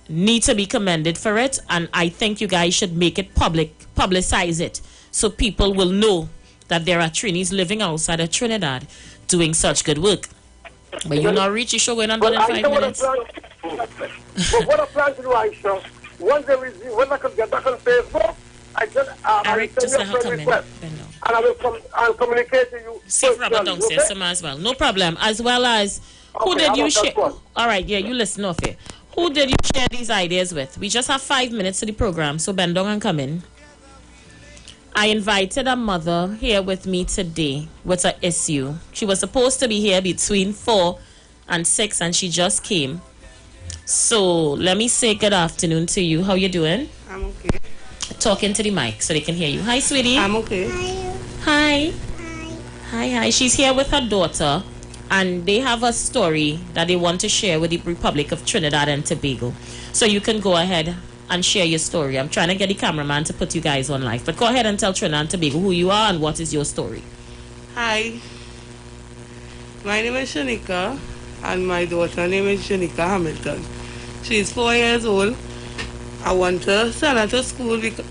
need to be commended for it. And I think you guys should make it public, publicize it, so people will know that there are Trinis living outside of Trinidad doing such good work. But you not reach your show going on in 5 minutes. But what I plan to do, Aisha, once when I can get back on Facebook, I will send you a friend request. And I'll communicate to you. Safe Robert downstairs, some as well. No problem. As well as, who did you share? All right, yeah, you listen off here. Who did you share these ideas with? We just have 5 minutes to the program, so bend down and come in. I invited a mother here with me today with an issue. She was supposed to be here between 4 and 6, and she just came. So let me say good afternoon to you. How you doing? I'm okay. Talking to the mic so they can hear you. Hi, sweetie. I'm okay. Hi. Hi. She's here with her daughter, and they have a story that they want to share with the Republic of Trinidad and Tobago. So you can go ahead and share your story. I'm trying to get the cameraman to put you guys on live. But go ahead and tell Trinidad and Tobago who you are and what is your story. Hi. My name is Shanika, and my daughter's name is Shanika Hamilton. She's 4 years old. I want to send her to school because...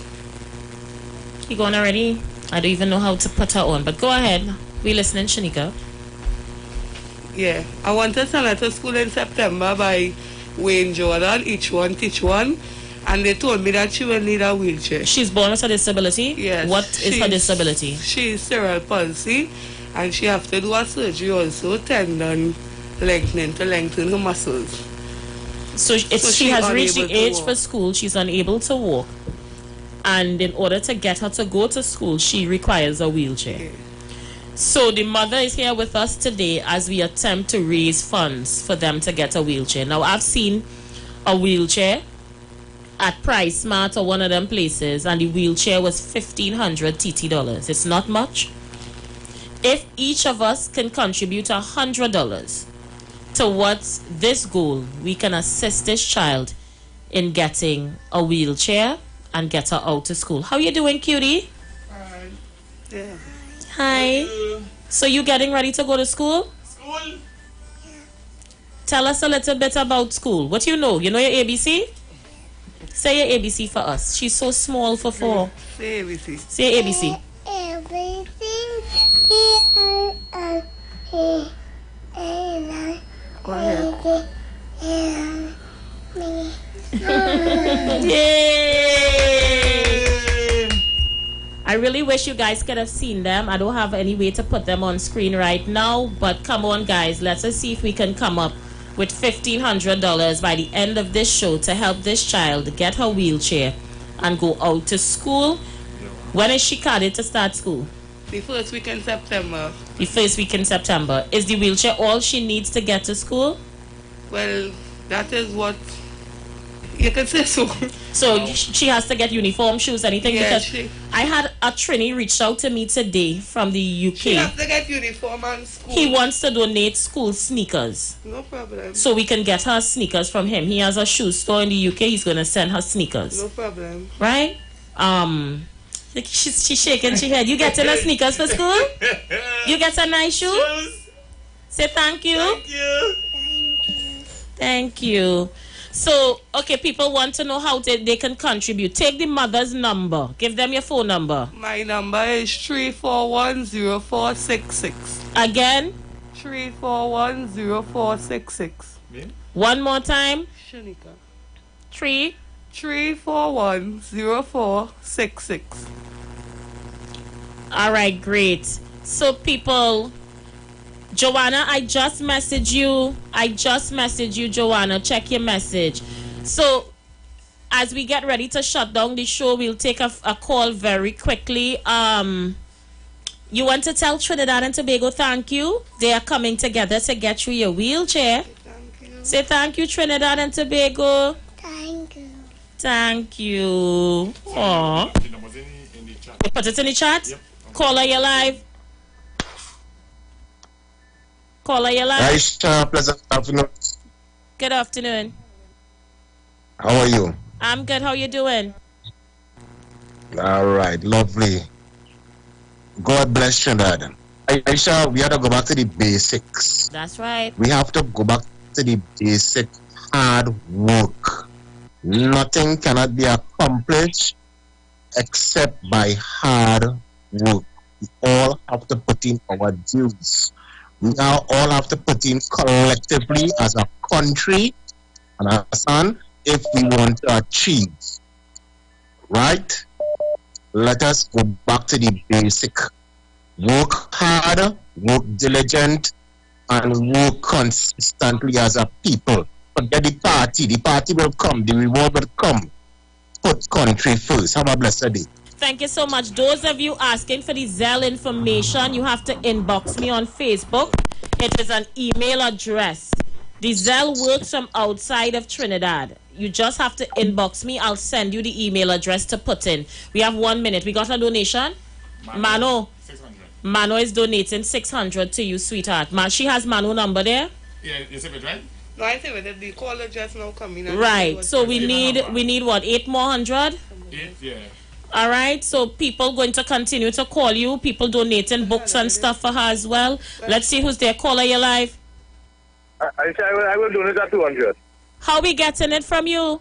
You going already? I don't even know how to put her on, but go ahead. We listening, Shanika. Yeah. I want to send her to school in September by Wayne Jordan, each one teach one. And they told me that she will need a wheelchair. She's born with a disability? Yes. What is her disability? She's cerebral palsy, and she have to do a surgery also, tendon lengthening, to lengthen her muscles. So she has reached the age for school. She's unable to walk. And in order to get her to go to school, she requires a wheelchair. Okay. So the mother is here with us today as we attempt to raise funds for them to get a wheelchair. Now, I've seen a wheelchair at Price Smart or one of them places, and the wheelchair was $1,500 TT dollars. It's not much. If each of us can contribute $100 towards this goal, we can assist this child in getting a wheelchair and get her out to school. How you doing, cutie? Yeah. Hi. So you getting ready to go to school? School. Tell us a little bit about school. What you know? You know your ABC? Say your ABC for us. She's so small for 4. Say ABC. Say ABC. Go ahead. I really wish you guys could have seen them. I don't have any way to put them on screen right now, but come on, guys. Let's see if we can come up with $1,500 by the end of this show to help this child get her wheelchair and go out to school. When is she carded to start school? The first week in September. The first week in September. Is the wheelchair all she needs to get to school? Well, that is what you can say so. So she has to get uniform, shoes, anything? Yeah, because I had a Trini reach out to me today from the UK. She has to get uniform and school. He wants to donate school sneakers. No problem. So we can get her sneakers from him. He has a shoe store in the UK. He's going to send her sneakers. No problem. Right? She's shaking her head. You getting her sneakers for school? You get a nice shoe? Say thank you. Thank you. Thank you. So, okay, people want to know how they can contribute. Take the mother's number. Give them your phone number. My number is 3410466. Again? 3410466. One more time. Shanika. 3410466. All right, great. So, people... Joanna, I just messaged you, Joanna. Check your message. So, as we get ready to shut down the show, we'll take a call very quickly. You want to tell Trinidad and Tobago thank you? They are coming together to get you your wheelchair. Thank you. Say thank you, Trinidad and Tobago. Thank you. Thank you. Aww. Put it in the chat? Yep. Caller, you're live. Caller, you're live. Aisha, pleasant afternoon. Good afternoon. How are you? I'm good. How you doing? All right, lovely. God bless Trinidad. Aisha, we have to go back to the basics. That's right. We have to go back to the basic hard work. Nothing cannot be accomplished except by hard work. We all have to put in our dues. We all have to put in collectively as a country and as a son if we want to achieve. Right? Let us go back to the basic. Work hard, work diligent, and work consistently as a people. Forget the party. The party will come. The reward will come. Put country first. Have a blessed day. Thank you so much. Those of you asking for the Zelle information, you have to inbox me on Facebook. It is an email address. The Zelle works from outside of Trinidad. You just have to inbox me. I'll send you the email address to put in. We have 1 minute. We got a donation? Mano. 600. Mano is donating 600 to you, sweetheart. She has Mano number there? Yeah, you save it, right? No, I say that the caller just now coming. Right. So we need what? 8 more hundred? 8, yeah. All right, so people going to continue to call you. People donating books and stuff for her as well. Let's see who's there. Caller, you live. I will donate that 200. How we getting it from you?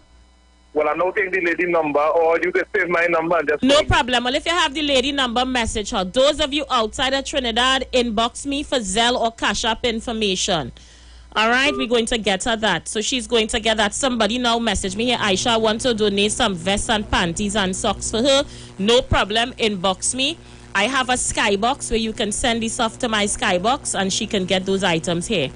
Well, I'm not taking the lady number, or you can save my number and just... No problem. Well, if you have the lady number, message her. Those of you outside of Trinidad, inbox me for Zelle or Cash App information. All right, we're going to get her that. So she's going to get that. Somebody now message me here. Aisha, I want to donate some vests and panties and socks for her. No problem. Inbox me. I have a skybox where you can send this off to my skybox and she can get those items here.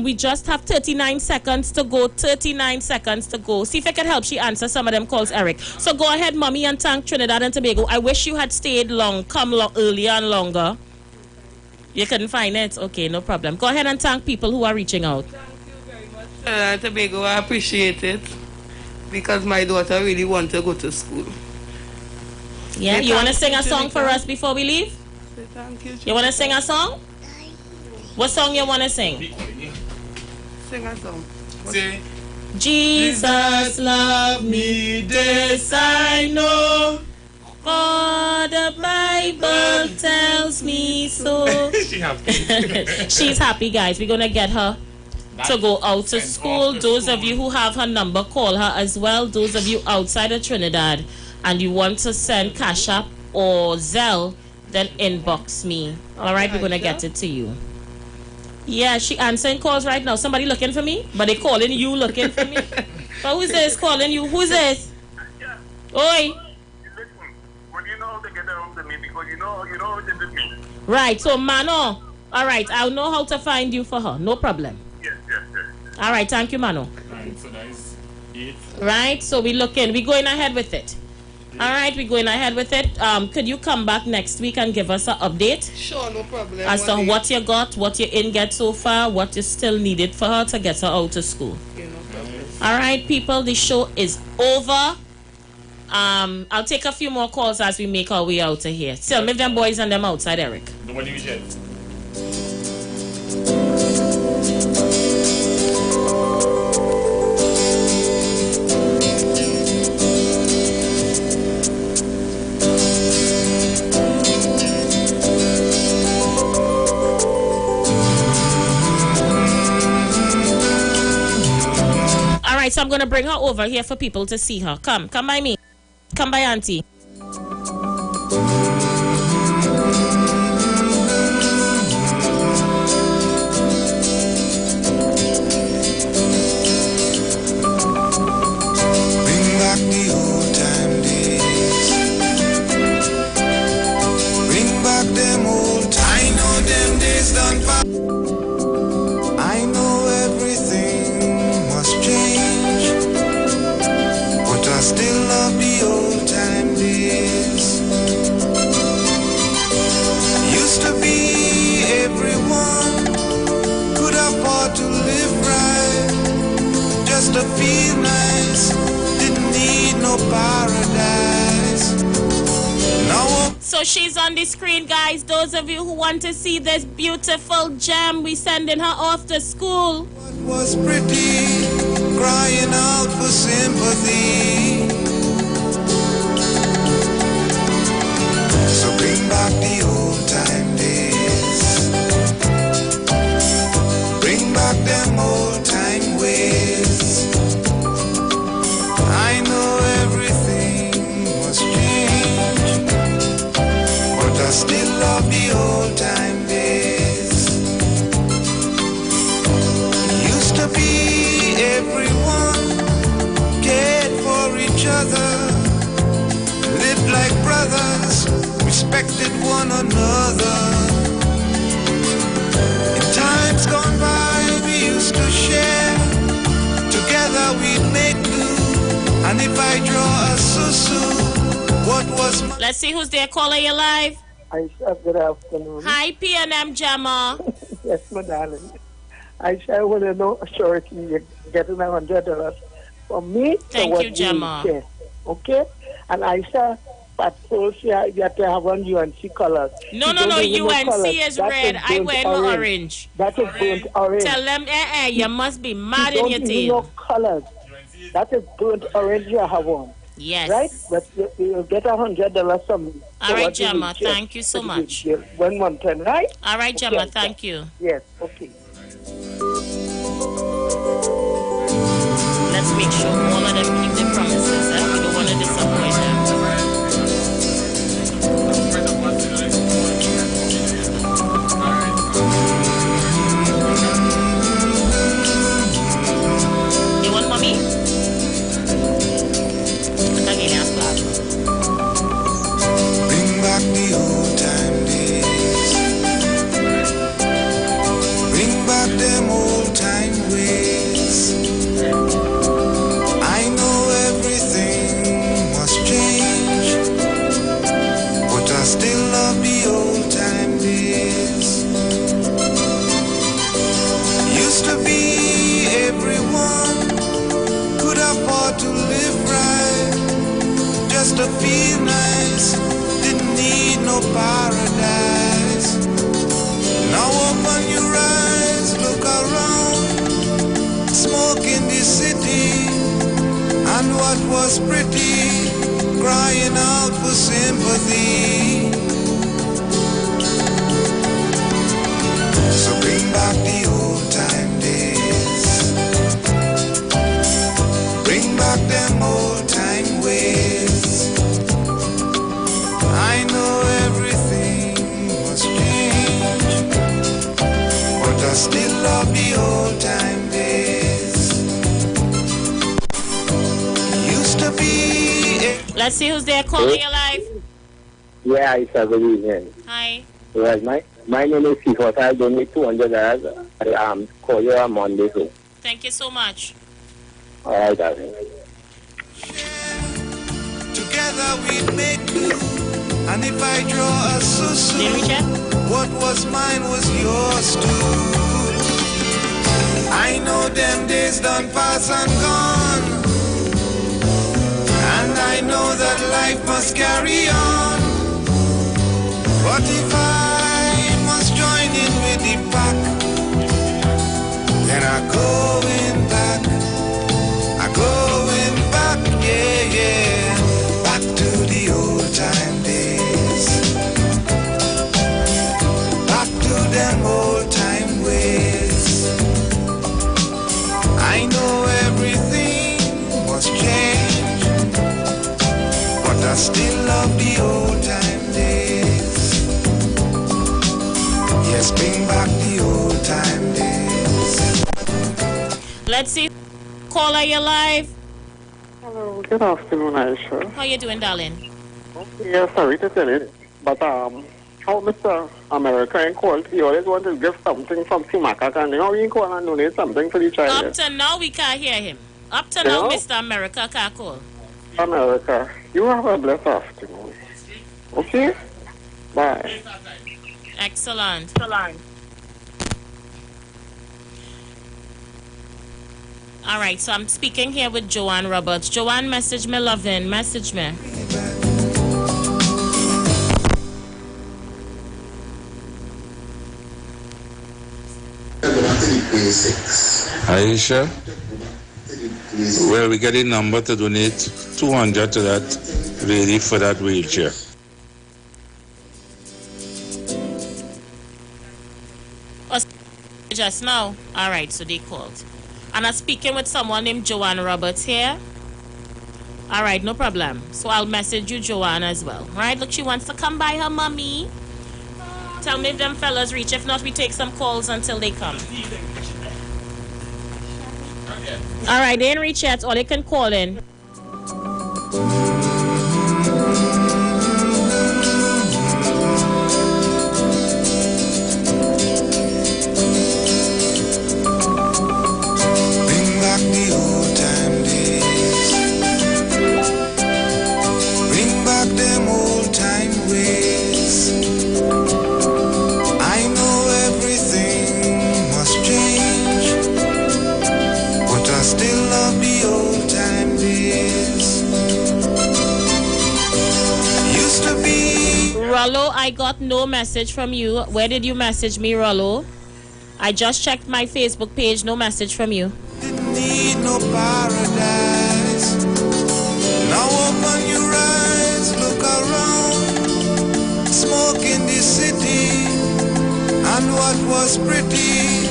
We just have 39 seconds to go. 39 seconds to go. See if I can help she answer some of them calls, Eric. So go ahead, mommy, and thank Trinidad and Tobago. I wish you had stayed earlier and longer. You couldn't find it? Okay, no problem. Go ahead and thank people who are reaching out. Thank you very much, Tobago. I appreciate it because my daughter really wants to go to school. Yeah, you want to sing a song for us before we leave? Thank you. You want to sing a song? What song you want to sing? Sing a song. Say, Jesus love me, this I know. For the Bible tells me so. She's happy, guys. We're going to get her to go out to school. Those of you who have her number, call her as well. Those of you outside of Trinidad and you want to send Cash App or Zelle, then inbox me. All right, we're going to get it to you. Yeah, she answering calls right now. Somebody looking for me? But they calling you looking for me? But who's this calling you? Who's this? Oi. When you know how to get because you know how it is with me. Right, so Mano. All right, I'll know how to find you for her. No problem. Yes. All right, thank you, Mano. Right, so that's it. Right, so we're going ahead with it. All right, we're going ahead with it. Could you come back next week and give us an update? Sure, no problem. As to what you got, what you in get so far, what is still needed for her to get her out of school. Okay, no problem. All right, people, the show is over. I'll take a few more calls as we make our way out of here. Still, leave them boys and them outside, Eric. Nobody will yet. All right, so I'm going to bring her over here for people to see her. Come by me. Come by Auntie. Bring back the old time days. Bring back them old time. I know them days done pass. I know everything must change, but I still love the old time days. Used to be everyone could afford to live right, just to feel nice, didn't need no paradise. Now So she's on the screen, guys. Those of you who want to see this beautiful gem, we sending her off to school. was pretty, crying out for sympathy. So bring back the old time days. Bring back them old time ways. I know everything must change, but I still love the old time days. Used to be everyone cared for each other, lived like brothers, respected one another. In times gone by, we used to share, together we'd make do. And if I draw a susu, what was my... Let's see who's there. Caller, you live. Aisha, good afternoon. Hi, PNM Gemma. Yes, my darling. Aisha, I want to know surety you're getting $100 from me. Thank you, Gemma. Share, okay? And Aisha, patrols here, you have to have on UNC colors. No, You don't even know UNC colors. is That red. is I burnt wear no orange. That is burnt orange. Tell them, you must be mad You in your don't even know tail. colors. That is burnt orange you have on. Yes. Right? But you'll get $100 from me. All right, Gemma, thank you so much. 110, right? All right, Gemma, Okay. thank you. Yes, okay. Let's make sure all of them keep their promises. We don't want to disappoint them. You want mommy? Bring back the old time days. Bring back them old time ways. I know everything must change, but I still love the old time days. Used to be everyone could afford to live right, just to feel nice, didn't need no paradise. Now open your eyes, look around, smoke in the city, and what was pretty, crying out for sympathy. So bring back the old time days. Bring back them old time ways. I know everything must change, but I still love the old time days. Used to be... Let's see who's there. Call me alive. Yeah, Aisha, good evening. Hi. Well, my name is Kifot. I'll donate $200. I'll call you on Monday, so. Thank you so much. All right, darling. Together we make do. And if I draw a susu, what was mine was yours too. I know them days done pass and gone. And I know that life must carry on. But if I must join in with the pack, then I'm going back. I'm going back, yeah, yeah. Back to the old time days. Back to them old time ways. I know everything must change, but I still love the old time days. Yes, bring back the old time days. Let's see. Caller, you're live. Hello, good afternoon, Aisha. How you doing, darling? Yeah, sorry to tell you, but how Mr. America and called, he always want to give something from Timaka, and how he call and donate something for the child. Up to now, we can't hear him. Up to now, Mr. America can't call. America, you have a blessed afternoon. Okay? Bye. Excellent. All right, so I'm speaking here with Joanne Roberts. Joanne, message me, loving. Message me. Aisha, well, we get a number to donate 200 to that lady for that wheelchair. Just now. All right, so they called. And I'm speaking with someone named Joanne Roberts here. All right, no problem. So I'll message you, Joanne, as well. All right, look, she wants to come by her mommy. Tell me if them fellas reach. If not, we take some calls until they come. All right, they ain't reach yet, or they can call in. Rollo, I got no message from you. Where did you message me, Rollo? I just checked my Facebook page. No message from you. Didn't need no paradise. Now open your eyes, look around. Smoke in the city, and what was pretty,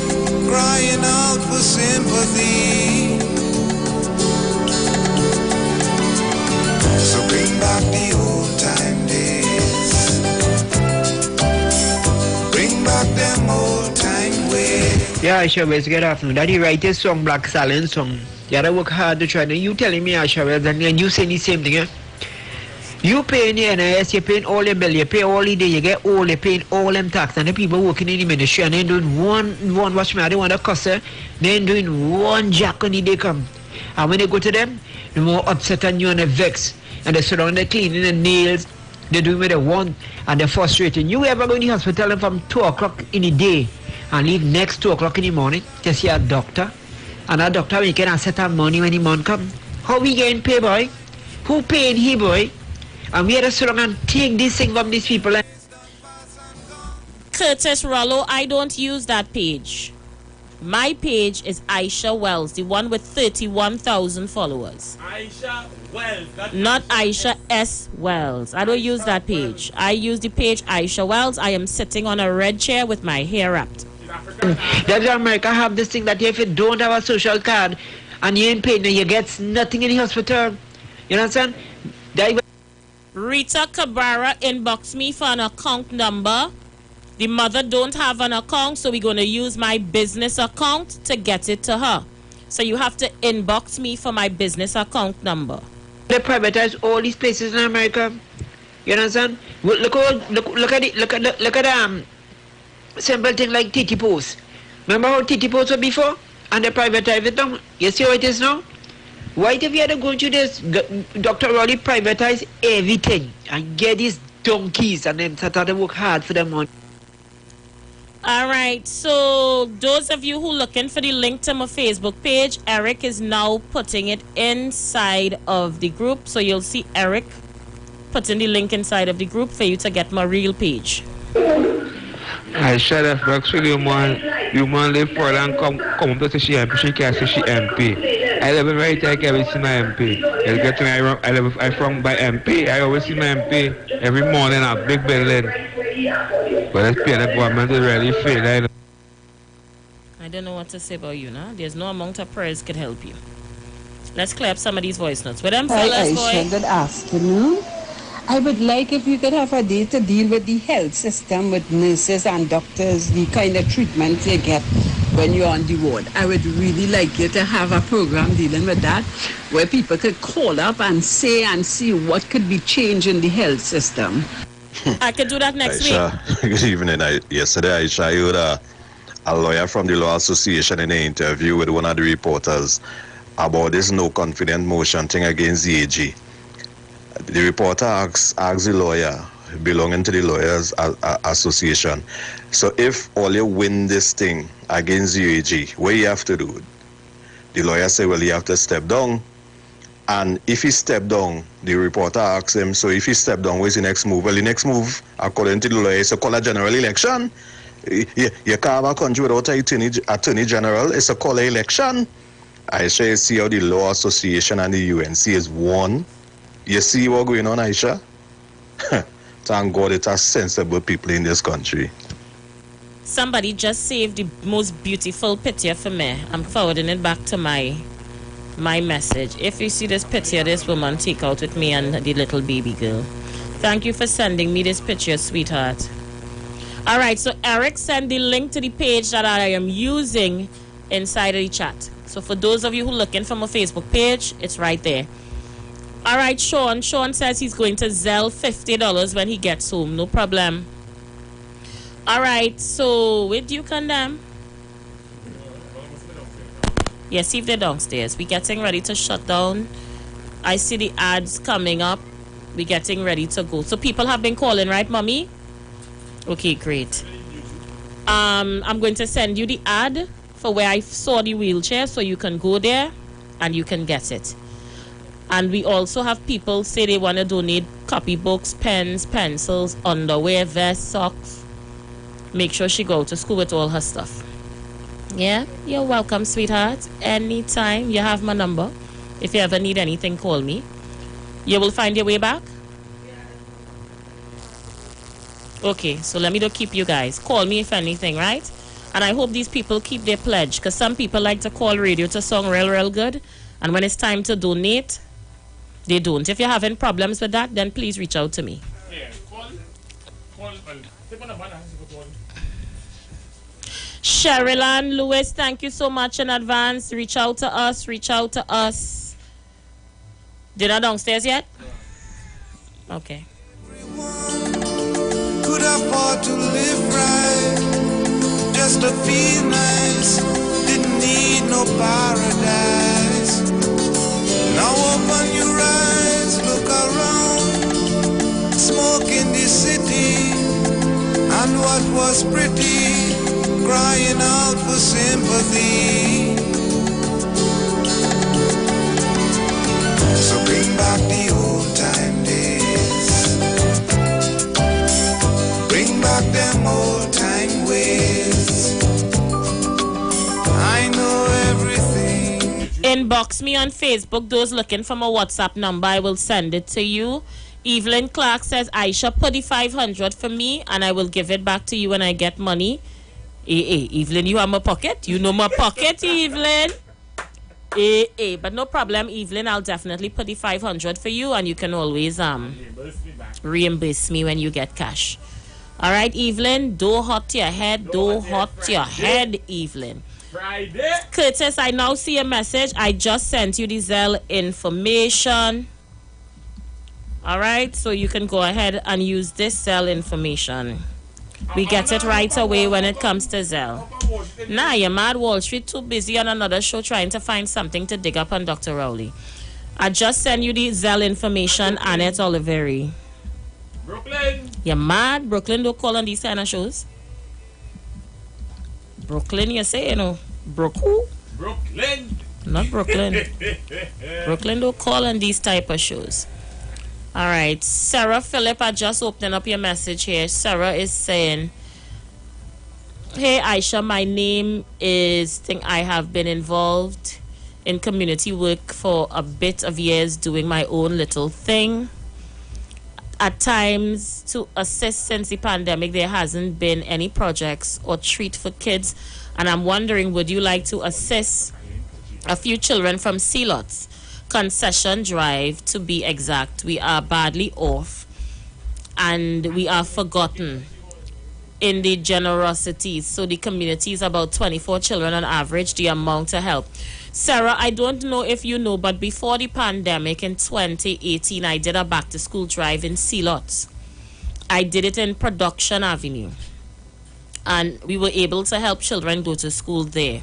crying out for sympathy. So bring back the old time days. Bring back them old time ways. Yeah, Aisha Wells, good afternoon. Daddy write a song, Black Silence song. You gotta work hard to try. You telling me, Aisha Wells, and you saying the same thing, eh? You paying the NIS, you paying all your bill, you pay all the day, you get all, you paying all them tax, and the people working in the ministry, and they doing one watch me, I don't want to cuss, they ain't doing one jack on the day come. And when they go to them, they're more upset than you and they vex. And they sit down, they're cleaning the nails, they're doing what they want, and they're frustrating. You ever go in the hospital from 2 o'clock in the day and leave next 2 o'clock in the morning to see a doctor? And a doctor we can set up money when the month come. How we getting paid, boy? Who paying he, boy? And we had to sit down and take this thing from these people. Curtis Rollo, I don't use that page. My page is Aisha Wells, the one with 31,000 followers. Aisha Wells. Not Aisha S. Wells. I don't use that page. I use the page Aisha Wells. I am sitting on a red chair with my hair wrapped. That's America have this thing that if you don't have a social card and you ain't paid, you get nothing in the hospital. You understand? Rita Cabrera inboxed me for an account number. The mother don't have an account, so we're going to use my business account to get it to her. So you have to inbox me for my business account number. They privatize all these places in America. You understand? Look at simple thing like TT Post. Remember how TT Post was before? And they privatized it down. You see how it is now? Why if you had to go through this, Dr. Rowley privatize everything and get these donkeys and then start to work hard for them money. All right, so those of you who looking for the link to my Facebook page, Eric is now putting it inside of the group. So you'll see Eric putting the link inside of the group for you to get my real page. I shut up, actually, you man live for and come to see MP, she can't say she MP. I live right there, I can see my MP. I from by MP, I always see my MP every morning at big building. But it's the government is really fail. I don't know what to say about you now. There's no amount of prayers could help you. Let's clear up some of these voice notes. With them fellas, boy. Good afternoon. I would like if you could have a day to deal with the health system, with nurses and doctors, the kind of treatment you get when you're on the ward. I would really like you to have a program dealing with that, where people could call up and say and see what could be changed in the health system. I could do that next Aisha, week. Good evening. Yesterday, Aisha, you heard a lawyer from the Law Association in an interview with one of the reporters about this no confident motion thing against the AG. The reporter asks the lawyer, belonging to the Lawyers Association, so if all you win this thing against the AG, what you have to do? The lawyer said, well, you have to step down. And if he stepped down, the reporter asks him, so if he stepped down, what's the next move? Well, the next move, according to the lawyer, is to call a general election. You can't have a country without an attorney general. It's a call an election. Aisha, you see how the Law Association and the UNC is one. You see what's going on, Aisha? Thank God it has sensible people in this country. Somebody just saved the most beautiful picture for me. I'm forwarding it back to my message. If you see this picture this woman take out with me and the little baby girl, thank you for sending me this picture, sweetheart. All right, so Eric sent the link to the page that I am using inside of the chat. So for those of you who are looking for my Facebook page, it's right there. All right, Sean says he's going to Zelle $50 when he gets home. No problem. All right, so where do you condemn? Yes, see if they're downstairs. We're getting ready to shut down. I see the ads coming up. We're getting ready to go. So people have been calling, right, Mommy? Okay, great. I'm going to send you the ad for where I saw the wheelchair, so you can go there and you can get it. And we also have people say they want to donate copybooks, pens, pencils, underwear, vests, socks. Make sure she go to school with all her stuff. Yeah, you're welcome, sweetheart. Anytime. You have my number. If you ever need anything, call me. You will find your way back? Okay, so let me just keep you guys. Call me if anything, right? And I hope these people keep their pledge, because some people like to call radio to song real good. And when it's time to donate, they don't. If you're having problems with that, then please reach out to me. Yeah, call Cheryl and Lewis, thank you so much in advance. Reach out to us. Dinner downstairs yet? Okay. Could afford to live right, just to feel nice, didn't need no paradise. Now open your eyes, look around, smoke in the city, and what was pretty, crying out for sympathy. So bring back the old time days, bring back them old time ways. I know everything. Inbox me on Facebook. Those looking for my WhatsApp number, I will send it to you. Evelyn Clark says, Aisha, put the 500 for me and I will give it back to you when I get money. Hey, Evelyn, you have my pocket? You know my pocket, Evelyn. But no problem, Evelyn. I'll definitely put the 500 for you and you can always reimburse me when you get cash. All right, Evelyn, do hot your head, Evelyn. Friday. Curtis, I now see a message. I just sent you the Zelle information. All right, so you can go ahead and use this Zelle information. We get it right away when it comes to Zelle. Nah, you're mad. Wall Street too busy on another show trying to find something to dig up on Dr. Rowley. I just send you the Zelle information, Annette Oliveri. Brooklyn. You're mad? Brooklyn don't call on these kind of shows. Brooklyn, you say, you know. Brooklyn? Not Brooklyn. Brooklyn don't call on these type of shows. All right. Sarah Phillip, I just opened up your message here. Sarah is saying, hey, Aisha, my name is, I have been involved in community work for a bit of years doing my own little thing. At times, to assist since the pandemic, there hasn't been any projects or treat for kids. And I'm wondering, would you like to assist a few children from Sealots? Concession Drive, to be exact. We are badly off and we are forgotten in the generosities. So the community is about 24 children on average, the amount to help. Sarah, I don't know if you know, but before the pandemic in 2018, I did a back to school drive in Sealots. I did it in Production Avenue. And we were able to help children go to school there.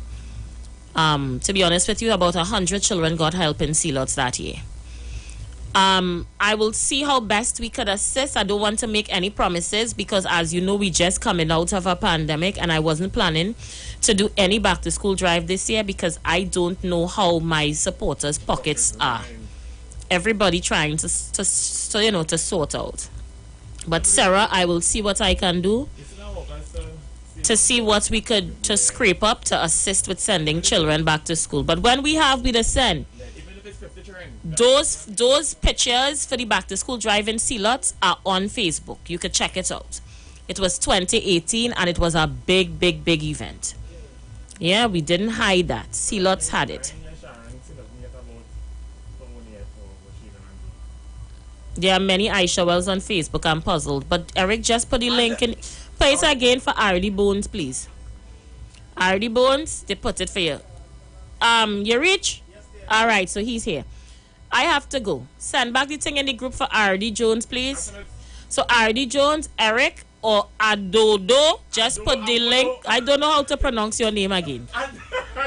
To be honest with you, about 100 children got help in Sealots that year. I will see how best we could assist. I don't want to make any promises because, as you know, we just coming out of a pandemic and I wasn't planning to do any back to school drive this year because I don't know how my supporters' pockets are. Everybody trying to sort out. But Sarah, I will see what I can do to see what we could to scrape up to assist with sending children back to school. But when we the send, those pictures for the back to school drive in Sealots are on Facebook. You could check it out. It was 2018 and it was a big event. Yeah, we didn't hide that. Sealots had it. There are many Aisha Wells on Facebook. I'm puzzled. But Eric just put the link in. Play it again for R.D. Bones, please. R.D. Bones, they put it for you. You reach? All right, so he's here. I have to go. Send back the thing in the group for R.D. Jones, please. So R.D. Jones, Eric, or Adodo, just put the link. I don't know how to pronounce your name again.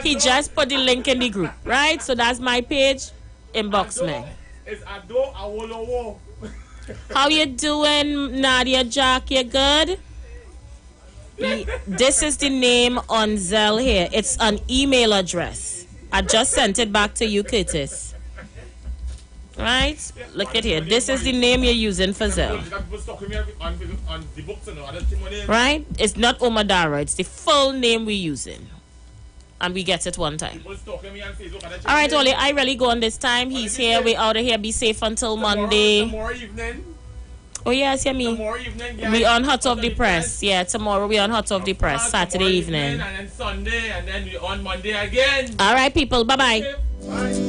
He just put the link in the group, right? So that's my page. Inbox me. It's Ado Awolowo. How you doing, Nadia Jack? You good? This is the name on Zelle here. It's an email address. I just sent it back to you, Curtis. Right? Look at here. This is the name you're using for Zelle. Right? It's not Omadara. It's the full name we're using. And we get it one time. All right, Oli, I really go on this time. He's here. We're out of here. Be safe until Monday. Tomorrow evening. Oh, yes, yeah, me. Tomorrow evening, we on Hot of the Press. Yeah, tomorrow we on Hot of the Press. Saturday evening. And then Sunday, and then we on Monday again. All right, people. Bye-bye. Bye.